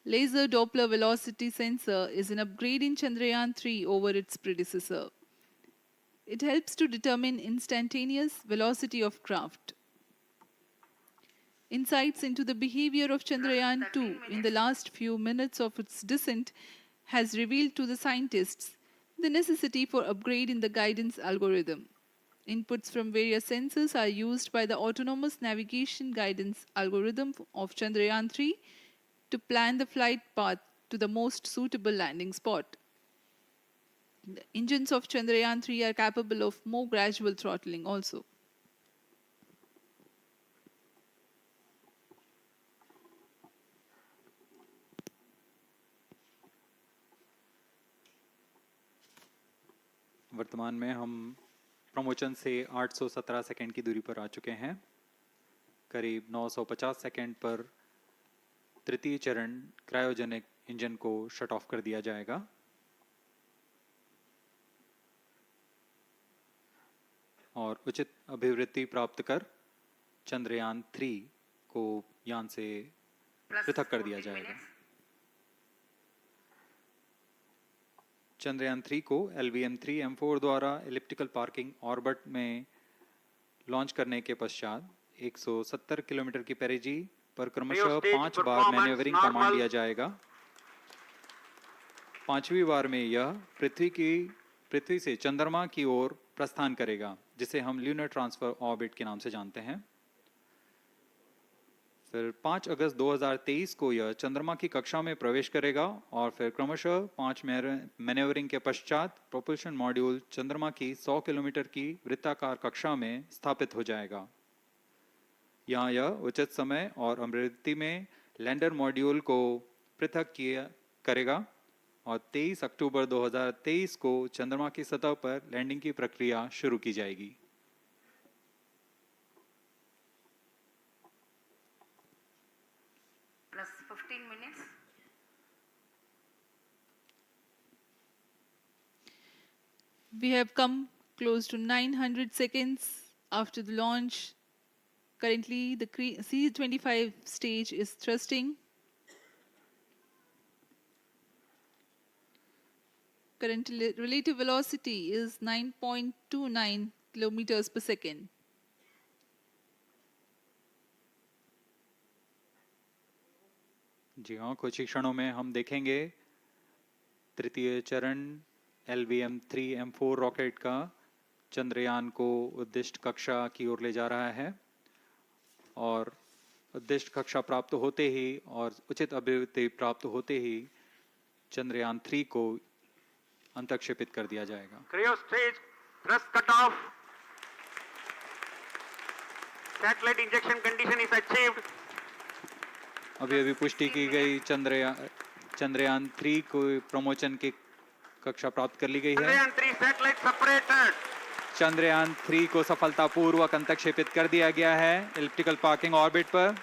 Laser Doppler velocity sensor is an upgrade in Chandrayaan 3 over its predecessor. It helps to determine instantaneous velocity of craft. Insights into the behavior of Chandrayaan 2 in the last few minutes of its descent has revealed to the scientists the necessity for upgrade in the guidance algorithm. Inputs from various sensors are used by the autonomous navigation guidance algorithm of Chandrayaan 3 to plan the flight path to the most suitable landing spot. The engines of Chandrayaan 3 are capable of more gradual throttling also. वर्तमान में हम promotion से 817 second की दूरी पर आ चुके हैं। करीब 950 सेकंड पर तृतीय चरण क्रायोजेनिक इंजन को शट ऑफ कर दिया जाएगा। और उचित अभिवृद्धि प्राप्त कर चंद्रयान 3 को यान से पृथक कर दिया जाएगा। चंद्रयान 3 को LVM-3 M4 द्वारा एलिप्टिकल पार्किंग ऑर्बिट में लॉन्च करने के पश्चात 170 किलोमीटर की पेरिजी पर क्रमशः 5 बार मैन्यूवरिंग कमांड दिया जाएगा। 5वीं बार में यह पृथ्वी से चंद्रमा की ओर प्रस्थान करेगा, जिसे हम ल्यूनर ट्रांसफर ऑर्बिट के नाम से जानते हैं। फिर 5 अगस्त 2023 को यह चंद्रमा की कक्षा में प्रवेश करेगा और फिर क्रमशः 5 मैन्यूवरिंग के पश्चात प्रोपल्शन मॉड्यूल चंद्रमा की 100 किलोमीटर की वृत्ताकार कक्षा में स्थापित हो जाएगा। यहाँ यह उचित समय और अभिवृद्धि में लैंडर मॉड्यूल को पृथक करेगा और 23 अक्टूबर 2023 को चंद्रमा की सतह पर लैंडिंग की प्रक्रिया शुरू की जाएगी। Plus 15 minutes. We have come close to 900 seconds after the launch. Currently, the C-25 stage is thrusting. Current relative velocity is 9.29 kilometers per second. जी हाँ, कुछ ही क्षणों में हम देखेंगे तृतीय चरण LVM-3 M4 रॉकेट का चंद्रयान को उद्दिष्ट कक्षा की ओर ले जा रहा है और उद्दिष्ट कक्षा प्राप्त होते ही और उचित अभिवृद्धि प्राप्त होते ही चंद्रयान 3 को अंतक्षेपित कर दिया जाएगा। Cryo stage thrust cutoff. Satellite injection condition is achieved. अभी पुष्टि की गई चंद्रयान 3 को प्रमोशन की कक्षा प्राप्त कर ली गई है। Chandrayaan 3 satellite separated. चंद्रयान 3 को सफलतापूर्वक अंतक्षेपित कर दिया गया है एलिप्टिकल पार्किंग ऑर्बिट पर।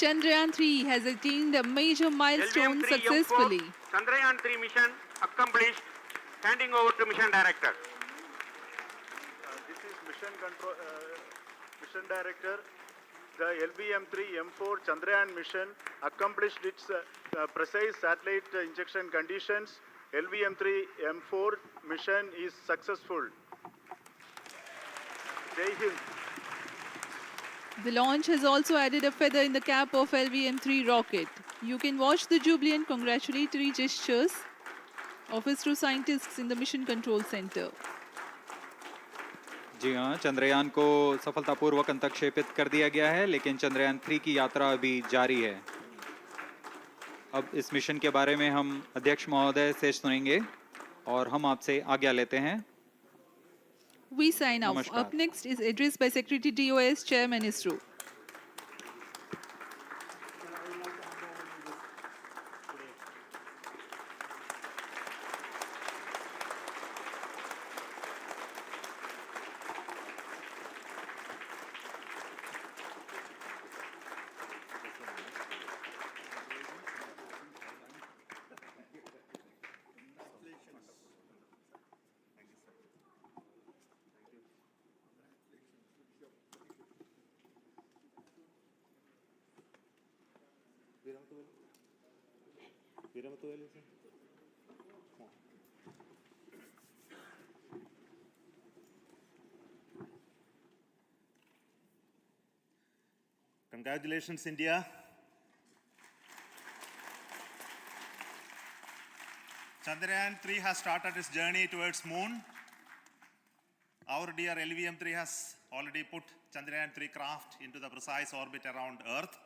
Chandrayaan 3 has attained a major milestone LVM-3 successfully. M4 Chandrayaan 3 mission accomplished. Handing over to mission director. This is mission director. The LVM-3 M4 Chandrayaan mission accomplished its precise satellite injection conditions. LVM-3 M4 mission is successful. Jai Hind. The launch has also added a feather in the cap of LVM-3 rocket. You can watch the jubilant congratulatory gestures of ISRO scientists in the Mission Control Center. जी हाँ, चंद्रयान को सफलतापूर्वक अंतक्षेपित कर दिया गया है, लेकिन चंद्रयान 3 की यात्रा अभी जारी है। अब इस मिशन के बारे में हम अध्यक्ष महोदय से सुनेंगे और हम आपसे आज्ञा लेते हैं। We sign off. नमस्कार। Up next is address by Secretary DOS, Chairman ISRO. Congratulations, India. Chandrayaan 3 has started its journey towards moon. Our dear LVM-3 has already put Chandrayaan 3 craft into the precise orbit around Earth.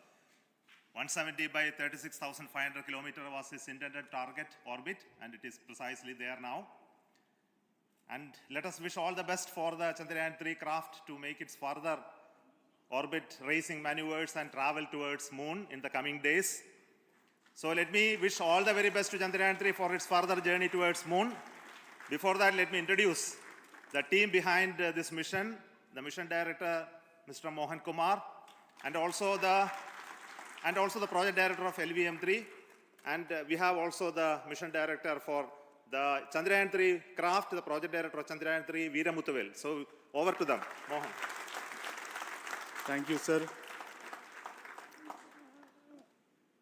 170 by 36,500 kilometers was its intended target orbit, and it is precisely there now. And let us wish all the best for the Chandrayaan 3 craft to make its further orbit racing maneuvers and travel towards moon in the coming days. So let me wish all the very best to Chandrayaan 3 for its further journey towards moon. Before that, let me introduce the team behind this mission, the mission director, Mr. Mohan Kumar, and also the project director of LVM-3. And we have also the mission director for the Chandrayaan 3 craft, the project director of Chandrayaan 3, Veeramuthuvel. So over to them, Mohan. Thank you, sir.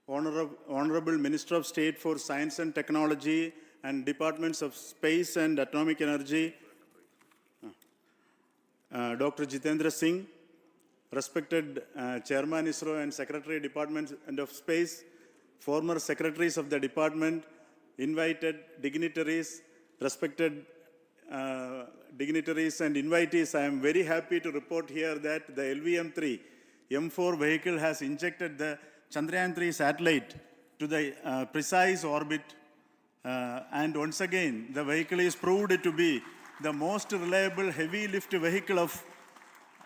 Honorable Minister of State for Science and Technology and Departments of Space and Atomic Energy, Dr. Jitendra Singh, respected Chairman ISRO and Secretary Department of Space, former secretaries of the department, invited dignitaries, respected dignitaries and invitees, I am very happy to report here that the LVM-3 M4 vehicle has injected the Chandrayaan 3 satellite to the precise orbit, and once again the vehicle is proved to be the most reliable heavy lift vehicle of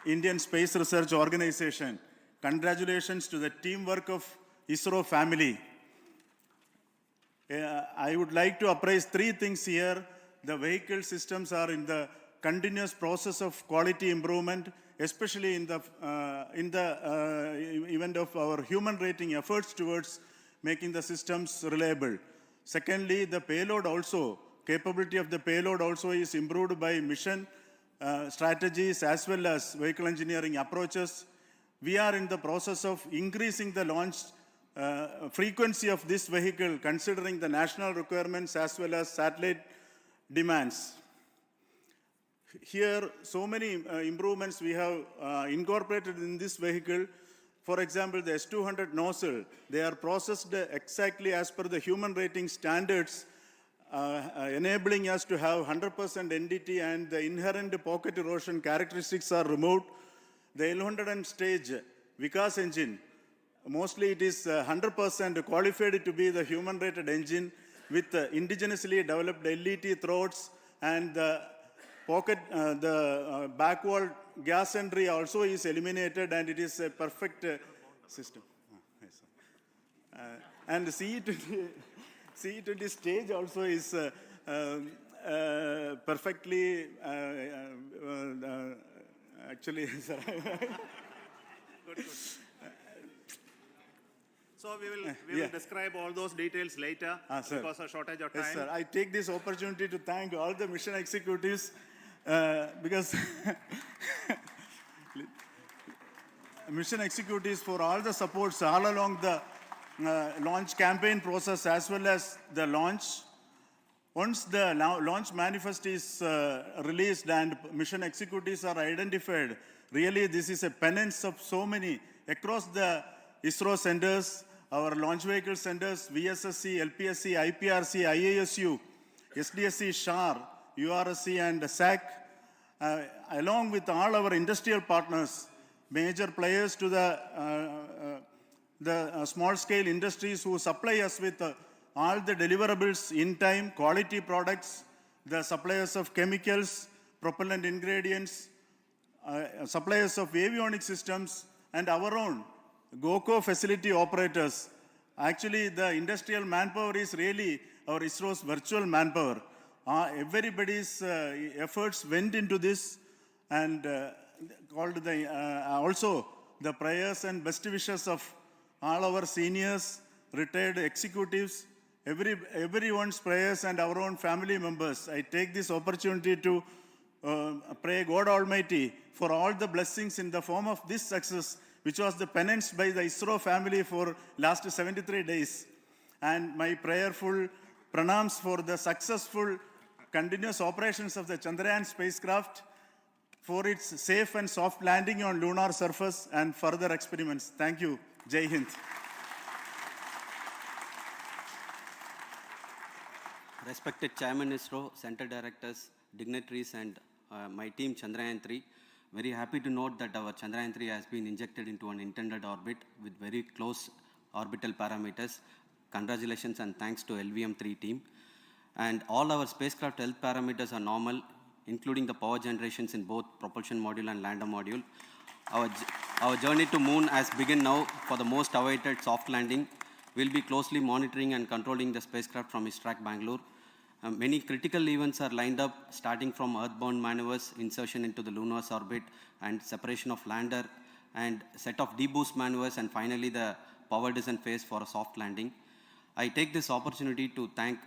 Indian Space Research Organization. Congratulations to the teamwork of ISRO family. I would like to appraise three things here. The vehicle systems are in the continuous process of quality improvement, especially in the event of our human rating efforts towards making the systems reliable. Secondly, the payload also, capability of the payload also is improved by mission strategies as well as vehicle engineering approaches. We are in the process of increasing the launch frequency of this vehicle considering the national requirements as well as satellite demands. Here, so many improvements we have incorporated in this vehicle. For example, the S200 nozzle, they are processed exactly as per the human rating standards, enabling us to have 100% NDT, and the inherent pocket erosion characteristics are removed. The L100 stage Vikas engine, mostly it is 100% qualified to be the human rated engine with indigenously developed LET throats, and the pocket, the backward gas entry also is eliminated, and it is a perfect system. And CE20 stage also is perfectly, actually, sir. Good. So we will describe all those details later because of shortage of time. Yes, sir. I take this opportunity to thank all the mission executives because mission executives for all the supports all along the launch campaign process as well as the launch. Once the launch manifest is released and mission executives are identified, really this is a penance of so many across the ISRO centers, our launch vehicle centers, VSSC, LPSC, IPRC, IASU, SDSC, SHAR, URSC and SAC, along with all our industrial partners, major players to the small-scale industries who supply us with all the deliverables in time, quality products, the suppliers of chemicals, propellant ingredients, suppliers of avionics systems, and our own GOCO facility operators. Actually, the industrial manpower is really our ISRO's virtual manpower. Everybody's efforts went into this, and also the prayers and best wishes of all our seniors, retired executives, everyone's prayers and our own family members. I take this opportunity to pray God Almighty for all the blessings in the form of this success which was the penance by the ISRO family for last 73 days. And my prayerful pranams for the successful continuous operations of the Chandrayaan spacecraft, for its safe and soft landing on lunar surface and further experiments. Thank you. Jai Hind. Respected Chairman ISRO, Center Directors, dignitaries and my team Chandrayaan 3, very happy to note that our Chandrayaan 3 has been injected into an intended orbit with very close orbital parameters. Congratulations and thanks to LVM3 team. And all our spacecraft health parameters are normal, including the power generations in both propulsion module and lander module. Our journey to moon has begun now for the most awaited soft landing. We'll be closely monitoring and controlling the spacecraft from ISRO Bangalore. Many critical events are lined up, starting from earthbound maneuvers, insertion into the lunar orbit, and separation of lander, and set of deboost maneuvers, and finally the power descent phase for a soft landing. I take this opportunity to thank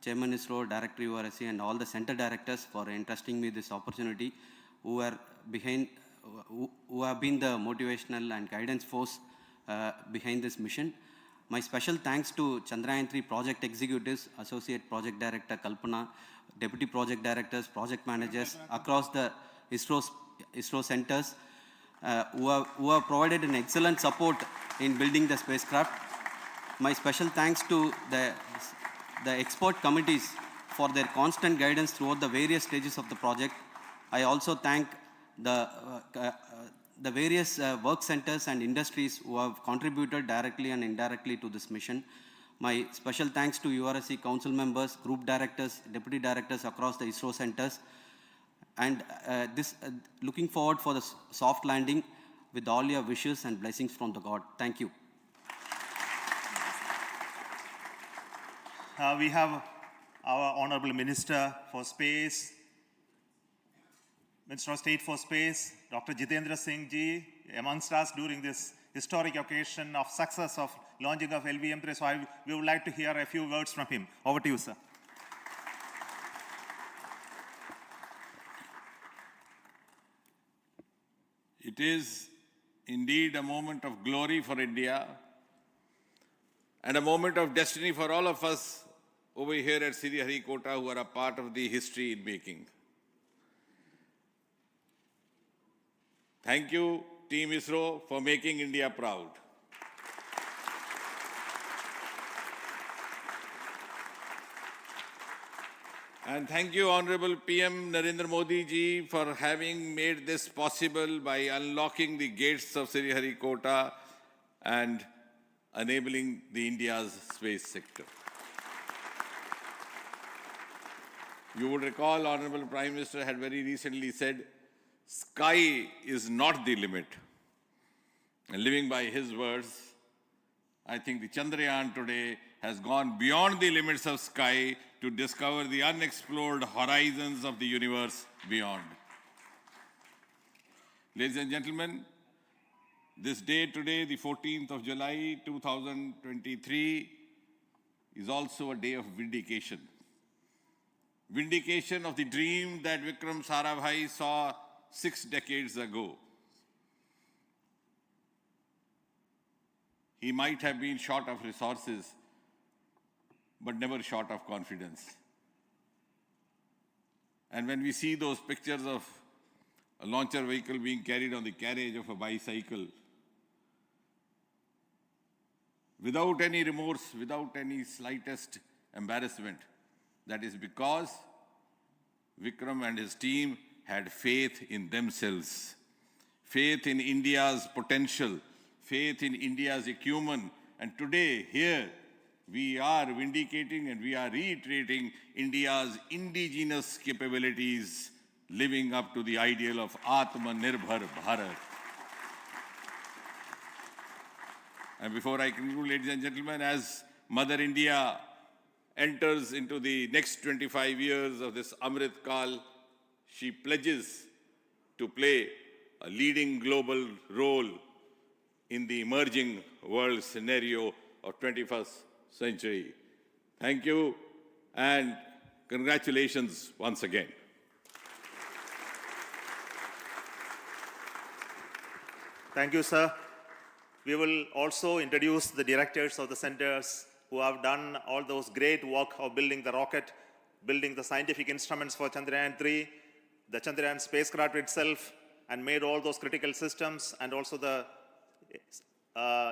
Chairman ISRO, Director URSC, and all the center directors for entrusting me this opportunity, who have been the motivational and guidance force behind this mission. My special thanks to Chandrayaan 3 project executives, Associate Project Director Kalpana, Deputy Project Directors, Project Managers across the ISRO centers who have provided an excellent support in building the spacecraft. My special thanks to the expert committees for their constant guidance throughout the various stages of the project. I also thank the various work centers and industries who have contributed directly and indirectly to this mission. My special thanks to URSC council members, group directors, deputy directors across the ISRO centers, and looking forward for the soft landing with all your wishes and blessings from the God. Thank you. We have our Honorable Minister for Space, Minister of State for Space, Dr. Jitendra Singh ji, amongst us during this historic occasion of success of launching of LVM3. So we would like to hear a few words from him. Over to you, sir. It is indeed a moment of glory for India and a moment of destiny for all of us over here at Sriharikota who are a part of the history in making. Thank you, Team ISRO, for making India proud. And thank you, Honorable PM Narendra Modi ji, for having made this possible by unlocking the gates of Sriharikota and enabling the India's space sector. You would recall, Honorable Prime Minister had very recently said, sky is not the limit. And living by his words, I think the Chandrayaan today has gone beyond the limits of sky to discover the unexplored horizons of the universe beyond. Ladies and gentlemen, this day today, the 14th of July 2023, is also a day of vindication. Vindication of the dream that Vikram Sarabhai saw 6 decades ago. He might have been short of resources, but never short of confidence. And when we see those pictures of a launcher vehicle being carried on the carriage of a bicycle, without any remorse, without any slightest embarrassment, that is because Vikram and his team had faith in themselves, faith in India's potential, faith in India's acumen. And today, here, we are vindicating and we are reiterating India's indigenous capabilities, living up to the ideal of Atmanirbhar Bharat. And before I conclude, ladies and gentlemen, as Mother India enters into the next 25 years of this Amrit Kal, she pledges to play a leading global role in the emerging world scenario of 21st century. Thank you and congratulations once again. Thank you, sir. We will also introduce the directors of the centers who have done all those great work of building the rocket, building the scientific instruments for Chandrayaan 3, the Chandrayaan spacecraft itself, and made all those critical systems, and also the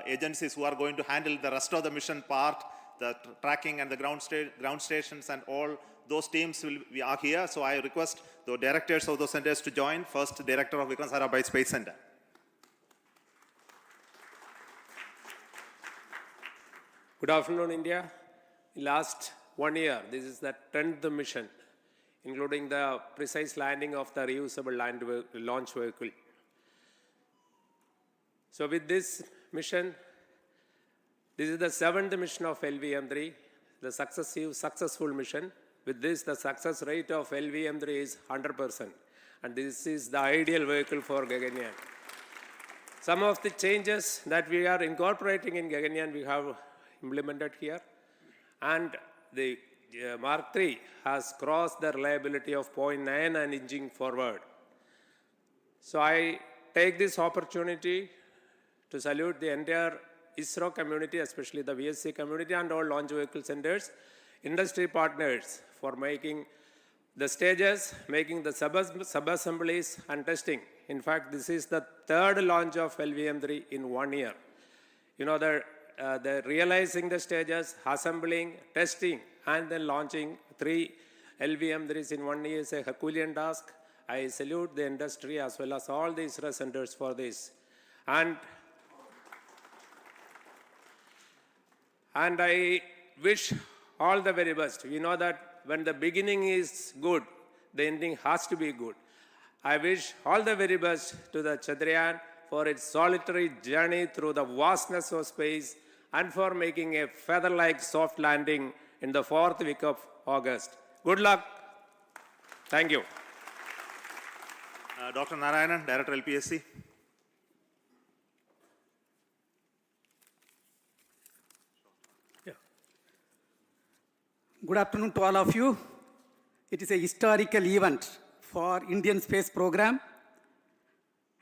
agencies who are going to handle the rest of the mission part, the tracking and the ground stations, and all those teams are here. So I request the directors of those centers to join. First, Director of Vikram Sarabhai Space Center. Good afternoon, India. In last 1 year, this is the 10th mission, including the precise landing of the reusable launch vehicle. So with this mission, this is the 7th mission of LVM-3, the successful mission. With this, the success rate of LVM-3 is 100%. And this is the ideal vehicle for Gaganyaan. Some of the changes that we are incorporating in Gaganyaan, we have implemented here. And the Mark III has crossed the reliability of 0.9 and inching forward. So I take this opportunity to salute the entire ISRO community, especially the VSC community and all launch vehicle centers, industry partners for making the stages, making the sub-assemblies and testing. In fact, this is the 3rd launch of LVM-3 in 1 year. You know, the realizing the stages, assembling, testing, and then launching 3 LVM-3s in 1 year is a Herculean task. I salute the industry as well as all the ISRO centers for this. And I wish all the very best. We know that when the beginning is good, the ending has to be good. I wish all the very best to the Chandrayaan for its solitary journey through the vastness of space and for making a feather-like soft landing in the 4th week of August. Good luck. Thank you. Dr. Narayanan, Director LPSC. Good afternoon to all of you. It is a historical event for Indian space program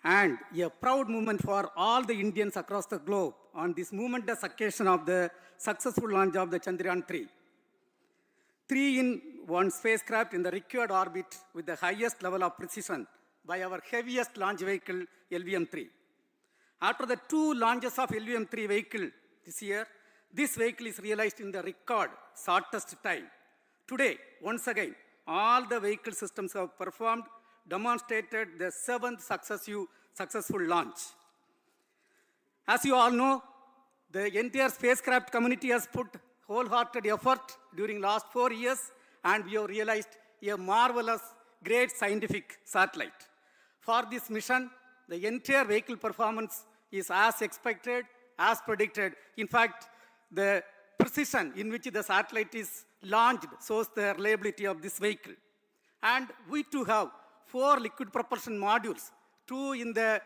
and a proud moment for all the Indians across the globe on this momentous occasion of the successful launch of the Chandrayaan 3. 3-in-1 spacecraft in the required orbit with the highest level of precision by our heaviest launch vehicle, LVM-3. After the 2 launches of LVM-3 vehicle this year, this vehicle is realized in the record shortest time. Today, once again, all the vehicle systems have performed, demonstrated the 7th successful launch. As you all know, the entire spacecraft community has put wholehearted effort during last 4 years, and we have realized a marvelous, great scientific satellite. For this mission, the entire vehicle performance is as expected, as predicted. In fact, the precision in which the satellite is launched shows the reliability of this vehicle. And we too have 4 liquid propulsion modules, 2 in the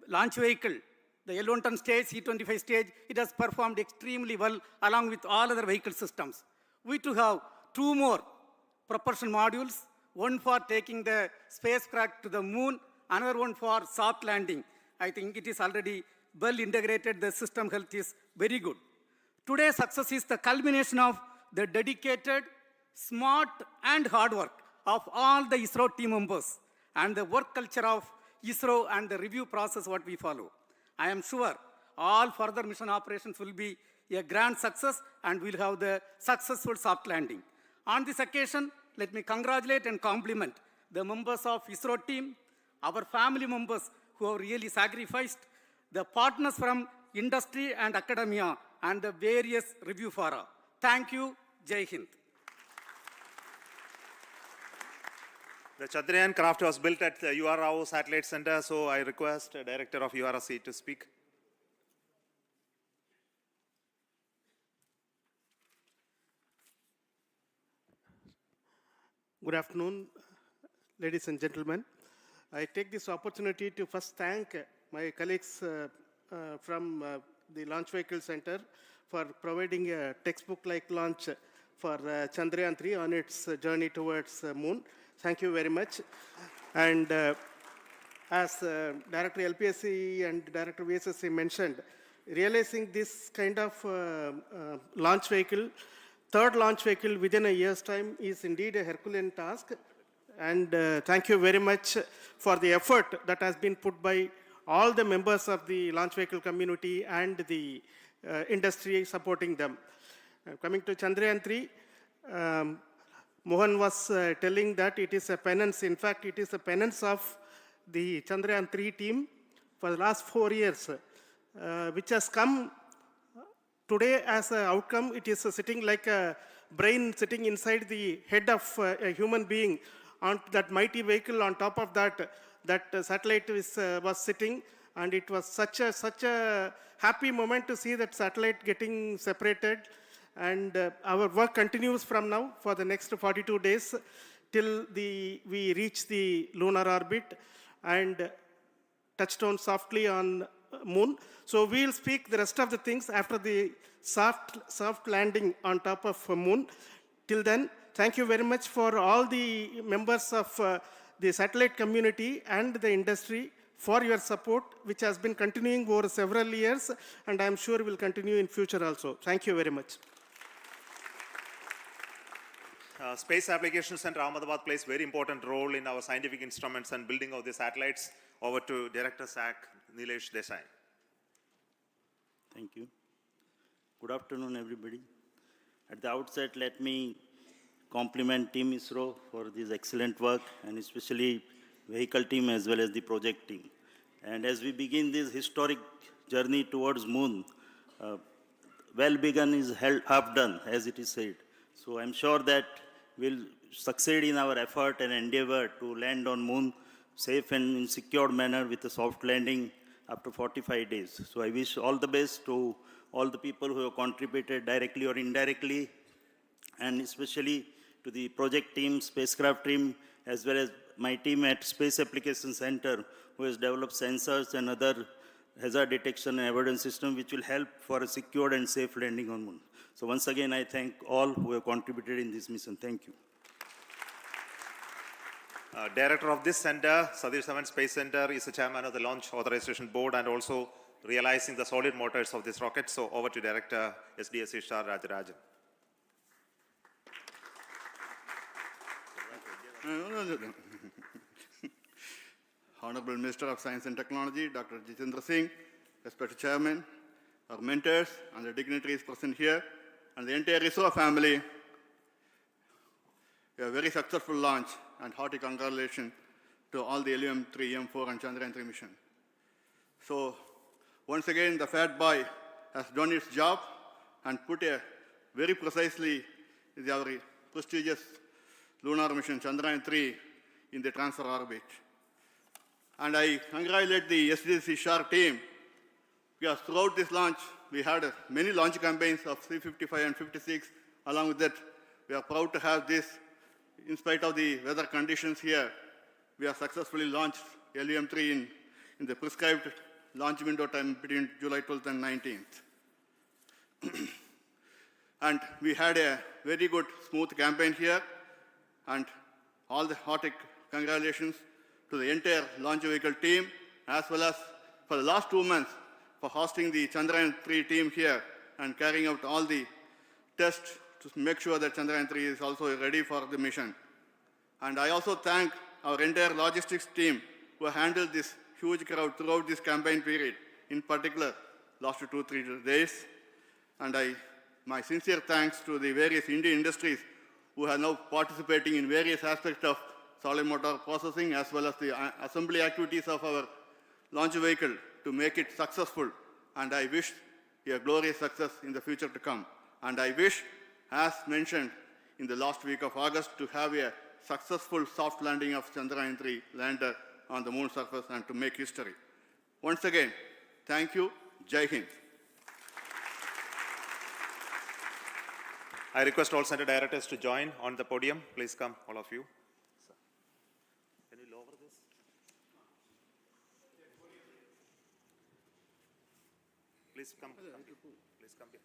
launch vehicle. The L110 stage, C25 stage, it has performed extremely well along with all other vehicle systems. We too have 2 more propulsion modules, one for taking the spacecraft to the moon, another one for soft landing. I think it is already well integrated, the system health is very good. Today's success is the culmination of the dedicated, smart and hard work of all the ISRO team members and the work culture of ISRO and the review process what we follow. I am sure all further mission operations will be a grand success and we'll have the successful soft landing. On this occasion, let me congratulate and compliment the members of ISRO team, our family members who have really sacrificed, the partners from industry and academia, and the various review fora. Thank you. Jai Hind. The Chandrayaan craft was built at the UR Rao Satellite Center, so I request the Director of URC to speak. Good afternoon, ladies and gentlemen. I take this opportunity to first thank my colleagues from the Launch Vehicle Center for providing a textbook-like launch for Chandrayaan 3 on its journey towards moon. Thank you very much. And as Director LPSC and Director VSSC mentioned, realizing this kind of launch vehicle, third launch vehicle within a year's time is indeed a Herculean task. And thank you very much for the effort that has been put by all the members of the launch vehicle community and the industry supporting them. Coming to Chandrayaan 3, Mohan was telling that it is a penance. In fact, it is a penance of the Chandrayaan 3 team for the last 4 years, which has come today as an outcome. It is sitting like a brain sitting inside the head of a human being on that mighty vehicle. On top of that, satellite was sitting, and it was such a happy moment to see that satellite getting separated. And our work continues from now for the next 42 days till we reach the lunar orbit and touchdown softly on moon. So we'll speak the rest of the things after the soft landing on top of moon. Till then, thank you very much for all the members of the satellite community and the industry for your support, which has been continuing over several years, and I'm sure will continue in future also. Thank you very much. Space Applications Center Ahmedabad plays very important role in our scientific instruments and building of the satellites. Over to Director SAC, Nilesh Desai. Thank you. Good afternoon, everybody. At the outset, let me compliment Team ISRO for this excellent work, and especially vehicle team as well as the project team. And as we begin this historic journey towards moon, well begun is half done, as it is said. So I'm sure that we'll succeed in our effort and endeavor to land on moon safe and in secured manner with a soft landing after 45 days. So I wish all the best to all the people who have contributed directly or indirectly, and especially to the project team, spacecraft team, as well as my team at Space Applications Center, who has developed sensors and other hazard detection and avoidance system, which will help for a secured and safe landing on moon. So once again, I thank all who have contributed in this mission. Thank you. Director of this center, Satish Dhawan Space Center, is the chairman of the Launch Authorization Board and also realizing the solid motors of this rocket. So over to Director SDSC Shah Rajarajan. Honorable Minister of Science and Technology, Dr. Jitendra Singh, respected Chairman, our mentors and the dignitaries present here, and the entire ISRO family, a very successful launch and hearty congratulations to all the LVM-3, M4 and Chandrayaan 3 mission. So once again, the Fat Boy has done its job and put a very precisely our prestigious lunar mission Chandrayaan 3 in the transfer orbit. And I congratulate the SDSC SHAR team, because throughout this launch, we had many launch campaigns of 355 and 56. Along with that, we are proud to have this. In spite of the weather conditions here, we have successfully launched LVM-3 in the prescribed launch window time between July 12th and 19th. And we had a very good, smooth campaign here, and all the hearty congratulations to the entire launch vehicle team, as well as for the last 2 months for hosting the Chandrayaan 3 team here and carrying out all the tests to make sure that Chandrayaan 3 is also ready for the mission. And I also thank our entire logistics team who handled this huge crowd throughout this campaign period, in particular last 2-3 days. And my sincere thanks to the various Indian industries who are now participating in various aspects of solid motor processing as well as the assembly activities of our launch vehicle to make it successful. And I wish a glorious success in the future to come. And I wish, as mentioned in the last week of August, to have a successful soft landing of Chandrayaan 3 lander on the moon surface and to make history. Once again, thank you. Jai Hind. I request all center directors to join on the podium. Please come, all of you. Can you lower this? Please come. Please come here.